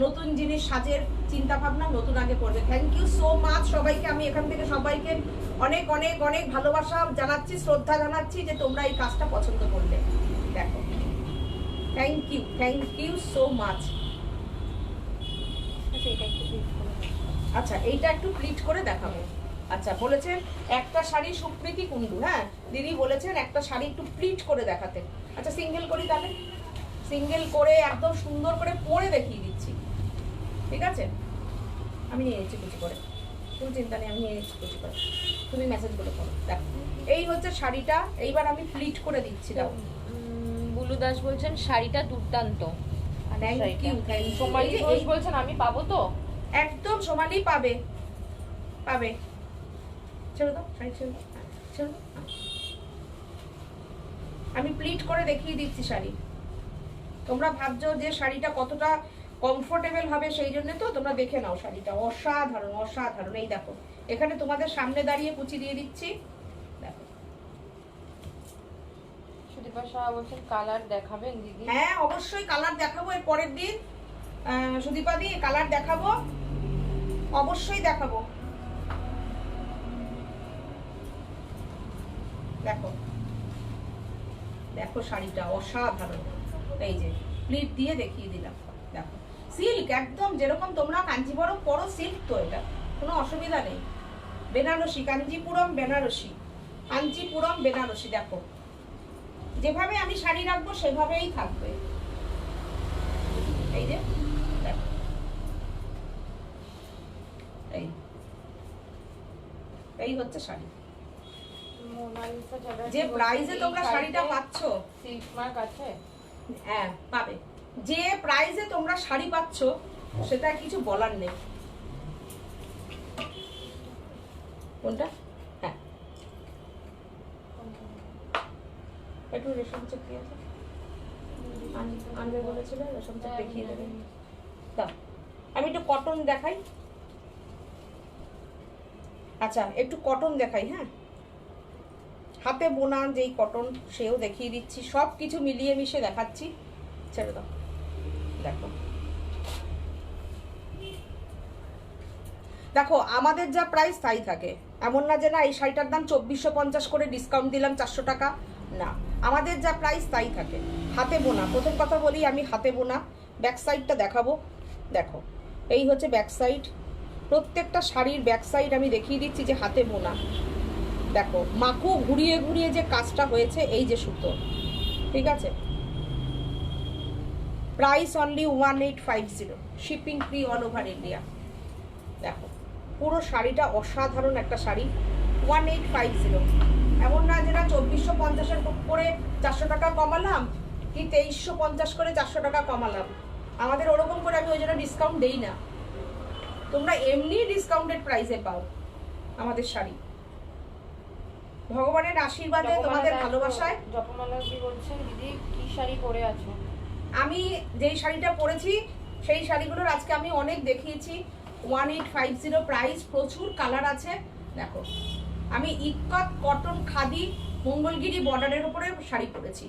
A: নতুন জিনিস সাজের চিন্তা ভাবনা নতুন আগে করবে। থ্যাংক ইউ সো মাচ সবাইকে। আমি এখান থেকে সবাইকে অনেক অনেক অনেক ভালোবাসা জানাচ্ছি, শ্রদ্ধা জানাচ্ছি যে তোমরা এই কাজটা পছন্দ করলে। দেখো, থ্যাংক ইউ সো মাচ। আচ্ছা, এইটা একটু প্লিট করে দেখাবো। আচ্ছা, বলেছেন একটা শাড়ি সুপ্রীতি কুন্ডু, হ্যাঁ দিদি বলেছেন একটা শাড়ি একটু প্লিট করে দেখাতে। আচ্ছা, সিঙ্গেল করি তাহলে, সিঙ্গেল করে একদম সুন্দর করে পরে দেখিয়ে দিচ্ছি, ঠিক আছে? আমি নিয়ে নিচ্ছি কুচি করে, কোনো চিন্তা নেই, আমি নিয়ে নিচ্ছি কুচি করে, তুমি মেসেজগুলো করো। দেখো, এই হচ্ছে শাড়িটা। এইবার আমি প্লিট করে দিচ্ছি। দাও।
C: বুলু দাস বলছেন শাড়িটা দুর্দান্ত।
A: Thank you.
C: সোমালি ঘোষ বলছেন আমি পাবো তো?
A: একদম সোমালি পাবে, পাবে। ছেড়ে দাও, শাড়ি ছেড়ে দাও, ছেড়ে দাও। আমি প্লিট করে দেখিয়ে দিচ্ছি শাড়ি। তোমরা ভাবছো যে শাড়িটা কতটা কমফোর্টেবল হবে, সেই জন্য তো তোমরা দেখে নাও শাড়িটা। অসাধারণ অসাধারণ। এই দেখো, এখানে তোমাদের সামনে দাঁড়িয়ে কুচি দিয়ে দিচ্ছি। দেখো,
C: সুদীপা সাহা বলছেন কালার দেখাবেন দিদি?
A: হ্যাঁ অবশ্যই কালার দেখাবো এর পরের দিন। সুদীপাদি কালার দেখাবো, অবশ্যই দেখাবো। দেখো, দেখো শাড়িটা অসাধারণ। এই যে প্লিট দিয়ে দেখিয়ে দিলাম। দেখো, সিল্ক একদম যেরকম তোমরা কাঞ্জিবরম পরো, সিল্ক তো, এটা কোনো অসুবিধা নেই। বেনারসি, কাঞ্জিপুরম বেনারসি, কাঞ্জিপুরম বেনারসি। দেখো, যেভাবে আমি শাড়ি রাখবো সেভাবেই থাকবে। এই যে দেখো, এই হচ্ছে শাড়ি। যে প্রাইসে তোমরা শাড়িটা পাচ্ছ,
C: সিল্ক মার্ক আছে?
A: হ্যাঁ পাবে। যে প্রাইসে তোমরা শাড়ি পাচ্ছ সেটা কিছু বলার নেই। কোনটা? হ্যাঁ, একটু রেশম চেক দিয়ে আছে, আনবে বলেছিল, রেশম চেক দেখিয়ে দেবে। দাও, আমি একটু কটন দেখাই। আচ্ছা, একটু কটন দেখাই। হ্যাঁ, হাতে বোনা যেই কটন সেও দেখিয়ে দিচ্ছি, সব কিছু মিলিয়ে মিশে দেখাচ্ছি। ছেড়ে দাও। দেখো, দেখো আমাদের যা প্রাইস তাই থাকে, এমন না যে না এই শাড়িটার দাম 2450 করে ডিসকাউন্ট দিলাম 400 টাকা, না, আমাদের যা প্রাইস তাই থাকে। হাতে বোনা, প্রথম কথা বলি আমি হাতে বোনা। ব্যাক সাইডটা দেখাবো। দেখো, এই হচ্ছে ব্যাক সাইড। প্রত্যেকটা শাড়ির ব্যাক সাইড আমি দেখিয়ে দিচ্ছি যে হাতে বোনা। দেখো, মাকু ঘুরিয়ে ঘুরিয়ে যে কাজটা হয়েছে, এই যে সুতো, ঠিক আছে? Price only 1850, shipping free all over India. দেখো, পুরো শাড়িটা অসাধারণ একটা শাড়ি। 1850, এমন না যেটা 2450-এর করে 400 টাকা কমালাম, কি 2350 করে 400 টাকা কমালাম। আমাদের ওরকম করে আমি ওই জন্য ডিসকাউন্ট দেই না। তোমরা এমনি ডিসকাউন্টেড প্রাইসে পাও আমাদের শাড়ি। ভগবানের আশীর্বাদে, তোমাদের ভালোবাসায়।
C: জপমালাজি বলছেন দিদি কি শাড়ি পরে আছো?
A: আমি যেই শাড়িটা পরেছি সেই শাড়িগুলোর আজকে আমি অনেক দেখিয়েছি। 1850 প্রাইস, প্রচুর কালার আছে। দেখো, আমি ইক্কত কটন খাদি মঙ্গলগিরি বর্ডারের উপরে শাড়ি পরেছি,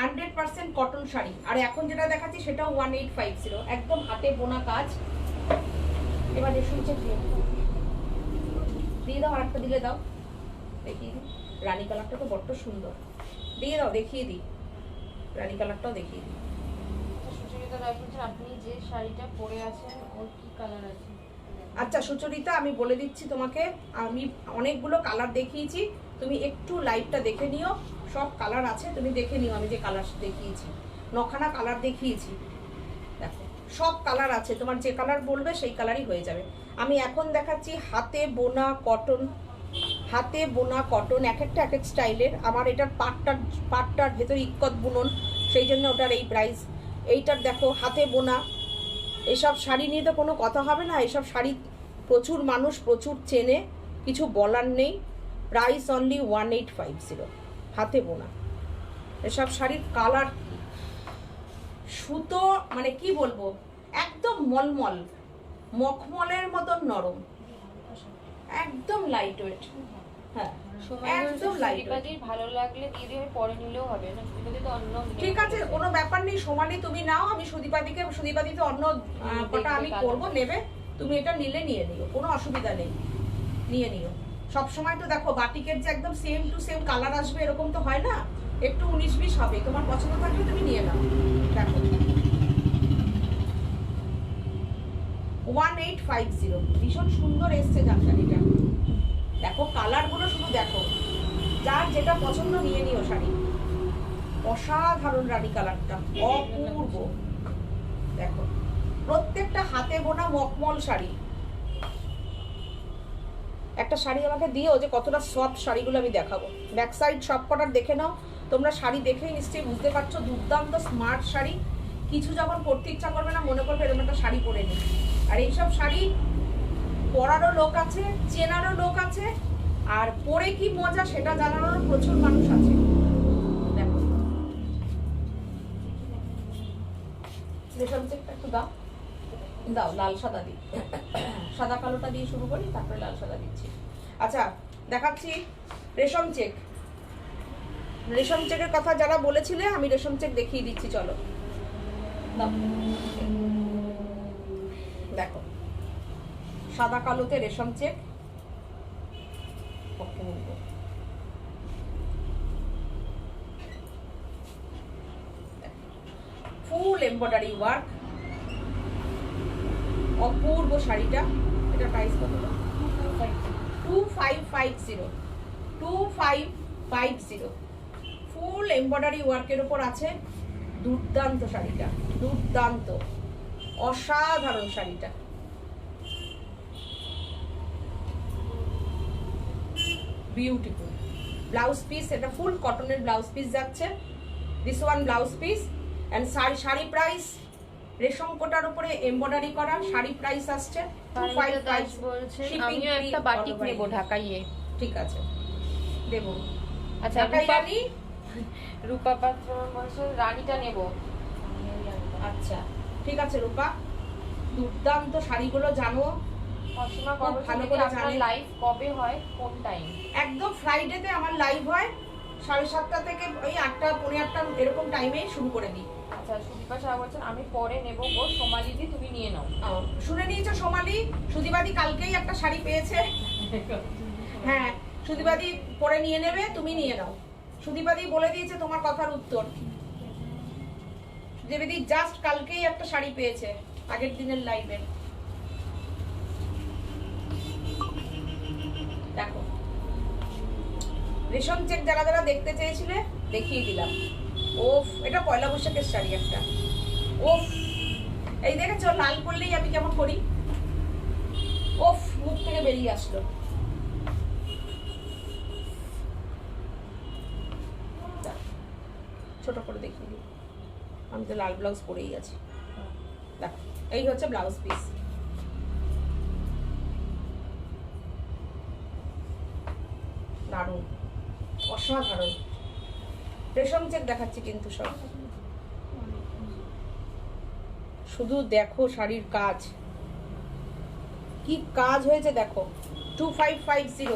A: 100% কটন শাড়ি। আর এখন যেটা দেখাচ্ছি সেটাও 1850, একদম হাতে বোনা কাজ। এবার রেশম চেক দিয়ে দিয়ে দাও, আরেকটা দিলে দাও, দেখিয়ে দিই। রানী কালারটা তো বড্ড সুন্দর, দিয়ে দাও, দেখিয়ে দিই। রানী কালারটাও দেখিয়ে দিই।
C: সুচরিতা রায় বলছেন আপনি যে শাড়িটা পরে আছেন ওর কি কালার আছে?
A: আচ্ছা সুচরিতা, আমি বলে দিচ্ছি তোমাকে, আমি অনেকগুলো কালার দেখিয়েছি, তুমি একটু লাইভটা দেখে নিও, সব কালার আছে, তুমি দেখে নিও। আমি যে কালার দেখিয়েছি, 9খানা কালার দেখিয়েছি, দেখো সব কালার আছে, তোমার যে কালার বলবে সেই কালারই হয়ে যাবে। আমি এখন দেখাচ্ছি হাতে বোনা কটন, হাতে বোনা কটন, এক একটা এক এক স্টাইলের। আমার এটার পাটটার ভেতরে ইক্কত বুনন, সেই জন্য ওটার এই প্রাইস। এইটার দেখো হাতে বোনা, এসব শাড়ি নিয়ে তো কোনো কথা হবে না, এসব শাড়ি প্রচুর মানুষ প্রচুর চেনে, কিছু বলার নেই। প্রাইস অনলি 1850, হাতে বোনা। এসব শাড়ির কালার সুতো, মানে কি বলবো, একদম মলমল, মখমলের মতন নরম, একদম লাইট ওয়েট। হ্যাঁ একদম লাইট ওয়েট।
C: ভালো লাগলে দিদি আমি পরে নিলেও হবে না, সুদীপাদি তো অন্য।
A: ঠিক আছে, কোনো ব্যাপার নেই, সোমালি তুমি নাও, আমি সুদীপাদিতে অন্য কটা আমি করবো, নেবে তুমি, এটা নিলে নিয়ে নিও, কোনো অসুবিধা নেই, নিয়ে নিও। সবসময় তো দেখো বাটিকের যে একদম সেম টু সেম কালার আসবে এরকম তো হয় না, একটু 19-20 হবে, তোমার পছন্দ থাকলে তুমি নিয়ে নাও। দেখো 1850, ভীষণ সুন্দর এসছে জামদানিটা। দেখো কালারগুলো শুধু দেখো, যার যেটা পছন্দ নিয়ে নিও শাড়ি। অসাধারণ রানী কালারটা, অপূর্ব। দেখো প্রত্যেকটা হাতে বোনা মখমল শাড়ি। একটা শাড়ি আমাকে দিও যে কতটা সফট শাড়িগুলো আমি দেখাবো। ব্যাক সাইড সব কটার দেখে নাও তোমরা, শাড়ি দেখেই নিশ্চয়ই বুঝতে পারছো দুর্দান্ত স্মার্ট শাড়ি। কিছু যখন পরতে ইচ্ছা করবে না, মনে করবে এরকম একটা শাড়ি পরে নিই। আর এইসব শাড়ি পরারও লোক আছে, চেনারও লোক আছে, আর পরে কি মজা সেটা জানানোর প্রচুর মানুষ আছে। দেখো রেশম চেকটা একটু দাও, দাও লাল সাদা দিই, সাদা কালোটা দিয়ে শুরু করি, তারপরে লাল সাদা দিচ্ছি। আচ্ছা দেখাচ্ছি রেশম চেক। রেশম চেকের কথা যারা বলেছিলে, আমি রেশম চেক দেখিয়ে দিচ্ছি, চলো দাও। দেখো সাদা কালোতে রেশম চেক, ফুল এমব্রয়ডারি ওয়ার্ক, অপূর্ব শাড়িটা। এটা প্রাইস কত? 2550, 2550। ফুল এমব্রয়ডারি ওয়ার্কের উপর আছে, দুর্দান্ত শাড়িটা, দুর্দান্ত অসাধারণ শাড়িটা। বিউটিফুল ব্লাউজ পিস, এটা ফুল কটনের ব্লাউজ পিস যাচ্ছে, this one blouse piece. And sari price রেশম কোটার উপরে এমব্রয়ডারি করা, শাড়ি প্রাইস আসছে 255 বলছে।
C: আমিও একটা বাটিক নেব ঢাকাইয়ে।
A: ঠিক আছে দেব।
C: আচ্ছা
A: ঢাকাই রানী,
C: রূপা পাত্র বলছে রানীটা নেব।
A: আচ্ছা ঠিক আছে রূপা, দুর্দান্ত শাড়িগুলো জানো,
C: অসীমা
A: খুব ভালো করে জানে।
C: লাইভ কবে হয়, কোন টাইম?
A: একদম ফ্রাইডেতে আমার লাইভ হয়, 7:30 থেকে ওই 8টা 8:15 এরকম টাইমে শুরু করে দিই।
C: আচ্ছা সুদীপা সাহা বলছেন আমি পরে নেব গো, সোমালিদি তুমি নিয়ে নাও।
A: শুনে নিয়েছো সোমালি, সুদীপাদি কালকেই একটা শাড়ি পেয়েছে। হ্যাঁ সুদীপাদি পরে নিয়ে নেবে, তুমি নিয়ে নাও। সুদীপাদি বলে দিয়েছে তোমার কথার উত্তর। দেবীদি জাস্ট কালকেই একটা শাড়ি পেয়েছে আগের দিনের লাইভে। দেখো রেশম চেক যারা যারা দেখতে চেয়েছিলে দেখিয়ে দিলাম। ওফ, এটা পয়লা বৈশাখের শাড়ি একটা। ওফ, এই দেখেছো লাল করলেই আমি কেমন করি, ওফ মুখ থেকে বেরিয়ে আসলো। ছোট করে দেখিয়ে দিই, আমি তো লাল ব্লাউজ পরেই আছি। দেখো এই হচ্ছে ব্লাউজ পিস। দারুণ, অসাধারণ। রেশম চেক দেখাচ্ছি কিন্তু সব, শুধু দেখো শাড়ির কাজ, কি কাজ হয়েছে দেখো। 2550,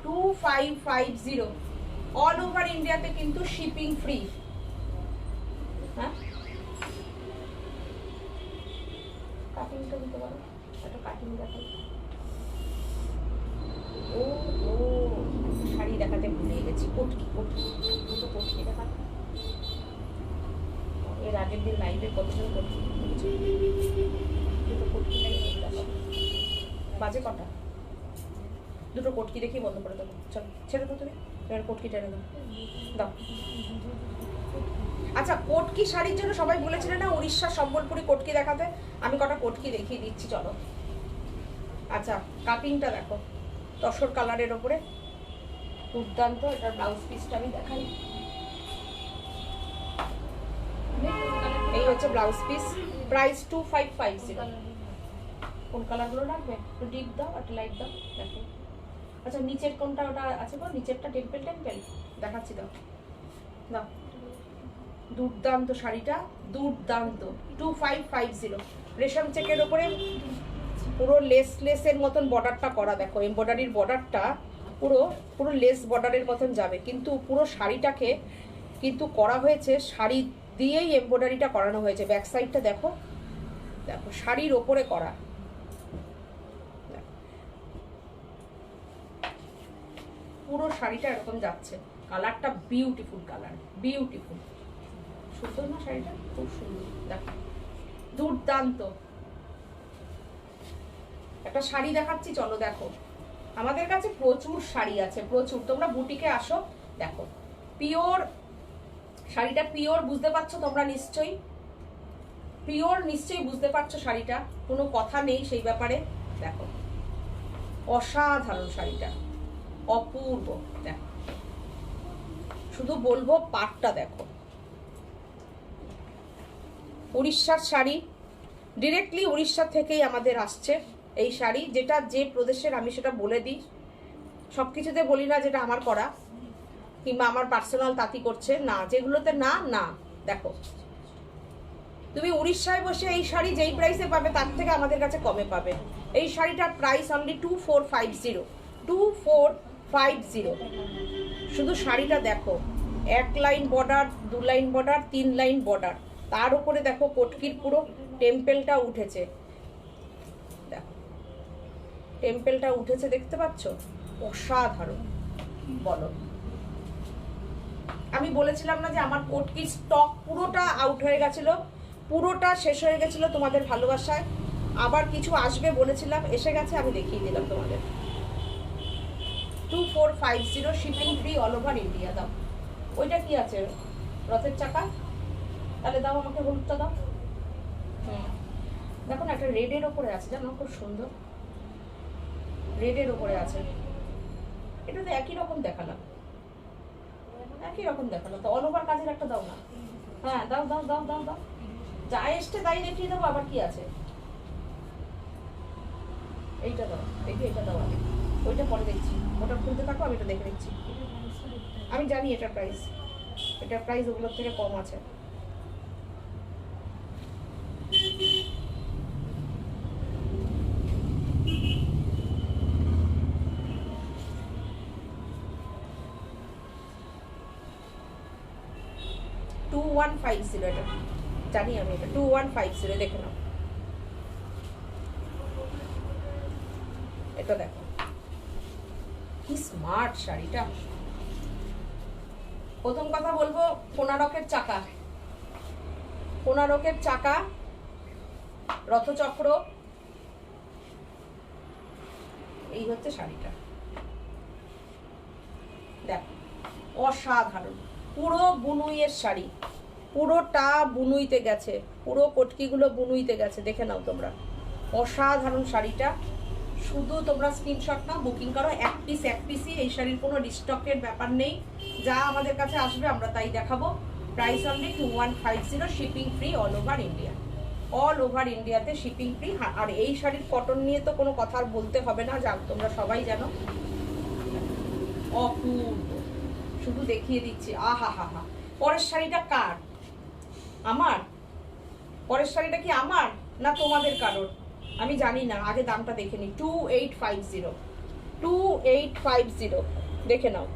A: 2550, অল ওভার ইন্ডিয়াতে কিন্তু শিপিং ফ্রি। হ্যাঁ কাটিংটা দিতে পারো, একটা কাটিং দেখাই। দিচ্ছি। কটকি কটকি দুটো কটকি দেখা, এর আগের দিন লাইভে কতজন কটকি বলেছে, দুটো কটকি লাইভ দেখাবো। বাজে কটা? দুটো কটকি দেখি বন্ধ করে দেবো। চল ছেড়ে দাও তুমি, এবার কটকি টেনে দাও, দাও। আচ্ছা, কটকি শাড়ির জন্য সবাই বলেছিলেন না উড়িষ্যা সম্বলপুরি কটকি দেখাতে, আমি কটা কটকি দেখিয়ে দিচ্ছি চলো। আচ্ছা, কাটিংটা দেখো, তসর কালারের ওপরে দুর্দান্ত। এটার ব্লাউজ পিসটা আমি দেখাই, এই হচ্ছে ব্লাউজ পিস, প্রাইস 2550। কোন কালারগুলো লাগবে? একটু ডিপ দাও, একটু লাইট দাও, দেখো। আচ্ছা, নিচের কোনটা ওটা আছে গো, নিচেরটা টেম্পেল টেম্পেল দেখাচ্ছি, দাও দাও। দুর্দান্ত শাড়িটা, দুর্দান্ত। 2550, রেশম চেকের ওপরে পুরো লেসের মতন বর্ডারটা করা, দেখো এমব্রয়ডারির বর্ডারটা পুরো পুরো লেস বর্ডারের মতন যাবে, কিন্তু পুরো শাড়িটাকে কিন্তু করা হয়েছে শাড়ি দিয়েই এমব্রয়ডারিটা করানো হয়েছে। ব্যাক সাইডটা দেখো, দেখো শাড়ির ওপরে করা, পুরো শাড়িটা এরকম যাচ্ছে। কালারটা বিউটিফুল কালার, বিউটিফুল, সুন্দর না শাড়িটা? খুব সুন্দর, দেখো দুর্দান্ত। একটা শাড়ি দেখাচ্ছি চলো, দেখো আমাদের কাছে প্রচুর শাড়ি আছে, প্রচুর। তোমরা বুটিকে আসো, দেখো পিওর শাড়িটা, পিওর বুঝতে পারছো তোমরা নিশ্চয়ই, পিওর নিশ্চয়ই বুঝতে পারছো শাড়িটা, কোনো কথা নেই সেই ব্যাপারে। দেখো অসাধারণ শাড়িটা, অপূর্ব। দেখো শুধু বলবো পাটটা দেখো, উড়িষ্যার শাড়ি, ডিরেক্টলি উড়িষ্যা থেকেই আমাদের আসছে এই শাড়ি। যেটা যে প্রদেশের আমি সেটা বলে দিই, সব কিছুতে বলি না যেটা আমার করা কিংবা আমার পার্সোনাল তাঁতি করছে, না যেগুলোতে না না। দেখো তুমি উড়িষ্যায় বসে এই শাড়ি যেই প্রাইসে পাবে তার থেকে আমাদের কাছে কমে পাবে। এই শাড়িটার প্রাইস অনলি 2450, 2450। শুধু শাড়িটা দেখো, 1 line border, 2 line border, 3 line border, তার উপরে দেখো কটকির পুরো টেম্পেলটা উঠেছে, দেখো টেম্পেলটা উঠেছে, দেখতে পাচ্ছ? অসাধারণ। বলো, আমি বলেছিলাম না যে আমার কটকির স্টক পুরোটা আউট হয়ে গেছিল, পুরোটা শেষ হয়ে গেছিল তোমাদের ভালোবাসায়। আবার কিছু আসবে বলেছিলাম, এসে গেছে, আমি দেখিয়ে দিলাম তোমাদের। 2450, shipping free all over India. দাও, ওইটা কি আছে? রথের চাকা? তাহলে দাও আমাকে হলুদটা দাও। দেখো না, একটা রেডের ওপরে আছে, জানো খুব সুন্দর, রেডের ওপরে আছে। এটা তো একই রকম দেখালাম, একই রকম দেখালো, তো অল ওভার কাজের একটা দাও না। হ্যাঁ দাও দাও দাও দাও দাও, যা এসছে তাই দেখিয়ে দেবো, আবার কি আছে? এইটা দাও, দেখি এটা দাও আগে, ওইটা পরে দেখছি, ওটা খুলতে থাকো, আমি এটা দেখে দেখছি। আমি জানি এটার প্রাইস, এটার প্রাইস ওগুলোর থেকে কম আছে। এটা জানি আমি, এটা 2150, দেখে নাও। এটা দেখো কি স্মার্ট শাড়িটা। প্রথম কথা বলবো, কোণারকের চাকা, কোণারকের চাকা, রথচক্র, এই হচ্ছে শাড়িটা। দেখো অসাধারণ, পুরো বুনুইয়ের শাড়ি, পুরোটা বুনুইতে গেছে, পুরো কটকিগুলো বুনুইতে গেছে, দেখে নাও তোমরা। অসাধারণ শাড়িটা, শুধু তোমরা স্ক্রিনশট নাও, বুকিং করো। এক পিসই, এই শাড়ির কোনো রিস্টকের ব্যাপার নেই, যা আমাদের কাছে আসবে আমরা তাই দেখাবো। Price only 2150, shipping free all over India, all over ইন্ডিয়াতে শিপিং ফ্রি। আর এই শাড়ির কটন নিয়ে তো কোনো কথা বলতে হবে না, যা তোমরা সবাই জানো, অপূর্ব। শুধু দেখিয়ে দিচ্ছি, আহা হা হা। পরের শাড়িটা কার? আমার? পরের শাড়িটা কি আমার না তোমাদের কারোর? আমি জানি না, আগে দামটা দেখে নি। 2850, 2850, দেখে নাও।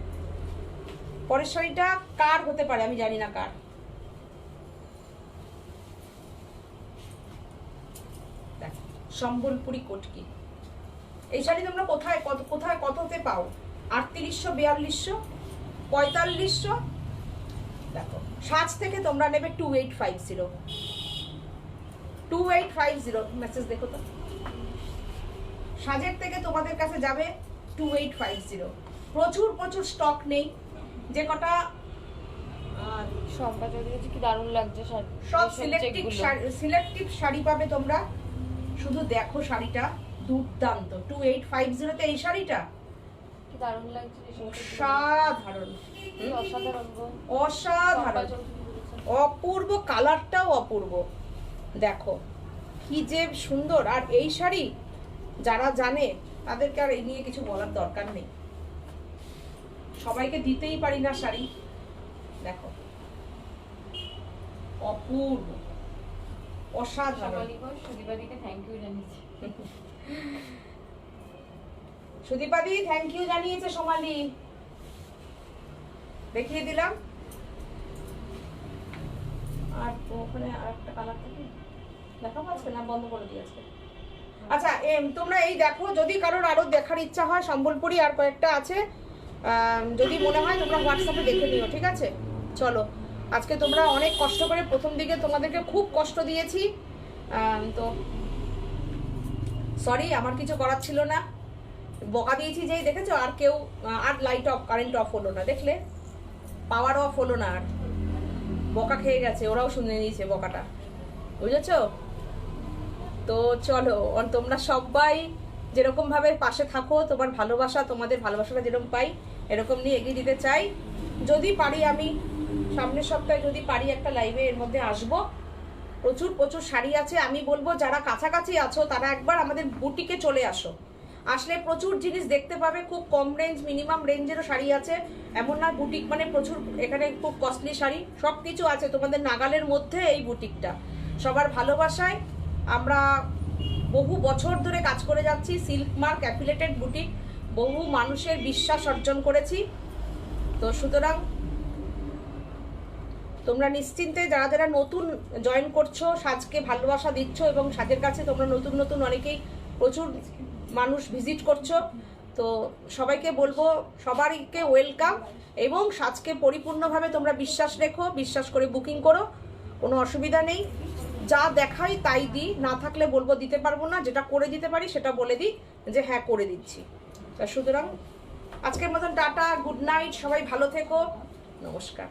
A: পরের শাড়িটা কার হতে পারে আমি জানি না কার। সম্বলপুরি কটকি, এই শাড়ি তোমরা কোথায় কোথায় কততে পাও? 3800, 4200, 4500। দেখো সাজ থেকে তোমরা নেবে 2850, 2850 মেসেজ দেখো তো। সাজের থেকে তোমাদের কাছে যাবে 2850। প্রচুর প্রচুর স্টক নেই, যে কটা
C: শম্পা চৌধুরী কি দারুণ লাগছে শাড়ি,
A: সব সিলেক্টিভ শাড়ি পাবে তোমরা। শুধু দেখো শাড়িটা দুর্দান্ত, 2850 তে এই শাড়িটা
C: কি দারুণ লাগছে,
A: অসাধারণ,
C: অসাধারণ গো,
A: অসাধারণ, অপূর্ব, কালারটাও অপূর্ব। দেখো কি যে সুন্দর। আর এই শাড়ি যারা জানে তাদেরকে আর এই নিয়ে কিছু বলার দরকার নেই, সবাইকে দিতেই পারি না শাড়ি। দেখো অপূর্ব, অসাধারণ।
C: সুদীপাদিকে থ্যাংক ইউ জানিয়েছি।
A: সুদীপাদি থ্যাংক ইউ জানিয়েছে সোমালি, দেখিয়ে দিলাম। আর ওখানে আরেকটা কালার থাকে, দেখা পাচ্ছে না, বন্ধ করে দিয়েছে। আচ্ছা তোমরা এই দেখো, যদি কারোর আরো দেখার ইচ্ছা হয় সম্বলপুরি আর কয়েকটা আছে, যদি মনে হয় তোমরা হোয়াটসঅ্যাপে দেখে নিও, ঠিক আছে? চলো, আজকে তোমরা অনেক কষ্ট করে, প্রথম দিকে তোমাদেরকে খুব কষ্ট দিয়েছি, তো সরি, আমার কিছু করার ছিল না। বকা দিয়েছি যেই দেখেছো, আর কেউ আর লাইট অফ, কারেন্ট অফ হলো না, দেখলে পাওয়ার অফ হলো না, আর বকা খেয়ে গেছে, ওরাও শুনে নিয়েছে বকাটা, বুঝেছো? তো চলো, তোমরা সবাই যেরকম ভাবে পাশে থাকো, তোমার ভালোবাসা, তোমাদের ভালোবাসাটা যেরকম পাই এরকম নিয়ে এগিয়ে দিতে চাই। যদি পারি আমি সামনের সপ্তাহে যদি পারি একটা লাইভে এর মধ্যে আসবো। প্রচুর প্রচুর শাড়ি আছে, আমি বলবো যারা কাছাকাছি আছো তারা একবার আমাদের বুটিকে চলে আসো, আসলে প্রচুর জিনিস দেখতে পাবে। খুব কম রেঞ্জ, মিনিমাম রেঞ্জেরও শাড়ি আছে, এমন না বুটিক মানে প্রচুর, এখানে খুব কস্টলি শাড়ি সব কিছু আছে তোমাদের নাগালের মধ্যে। এই বুটিকটা সবার ভালোবাসায় আমরা বহু বছর ধরে কাজ করে যাচ্ছি, সিল্ক মার্ক অ্যাফিলিয়েটেড বুটিক, বহু মানুষের বিশ্বাস অর্জন করেছি। তো সুতরাং তোমরা নিশ্চিন্তে, যারা যারা নতুন জয়েন করছো, সাজকে ভালোবাসা দিচ্ছ এবং সাজের কাছে তোমরা নতুন নতুন অনেকেই প্রচুর মানুষ ভিজিট করছো, তো সবাইকে বলবো সবাইকে ওয়েলকাম, এবং সাজকে পরিপূর্ণভাবে তোমরা বিশ্বাস রেখো, বিশ্বাস করে বুকিং করো, কোনো অসুবিধা নেই। যা দেখাই তাই দিই, না থাকলে বলবো দিতে পারবো না, যেটা করে দিতে পারি সেটা বলে দিই যে হ্যাঁ করে দিচ্ছি। তা সুতরাং আজকের মতন টাটা, গুড নাইট, সবাই ভালো থেকো, নমস্কার।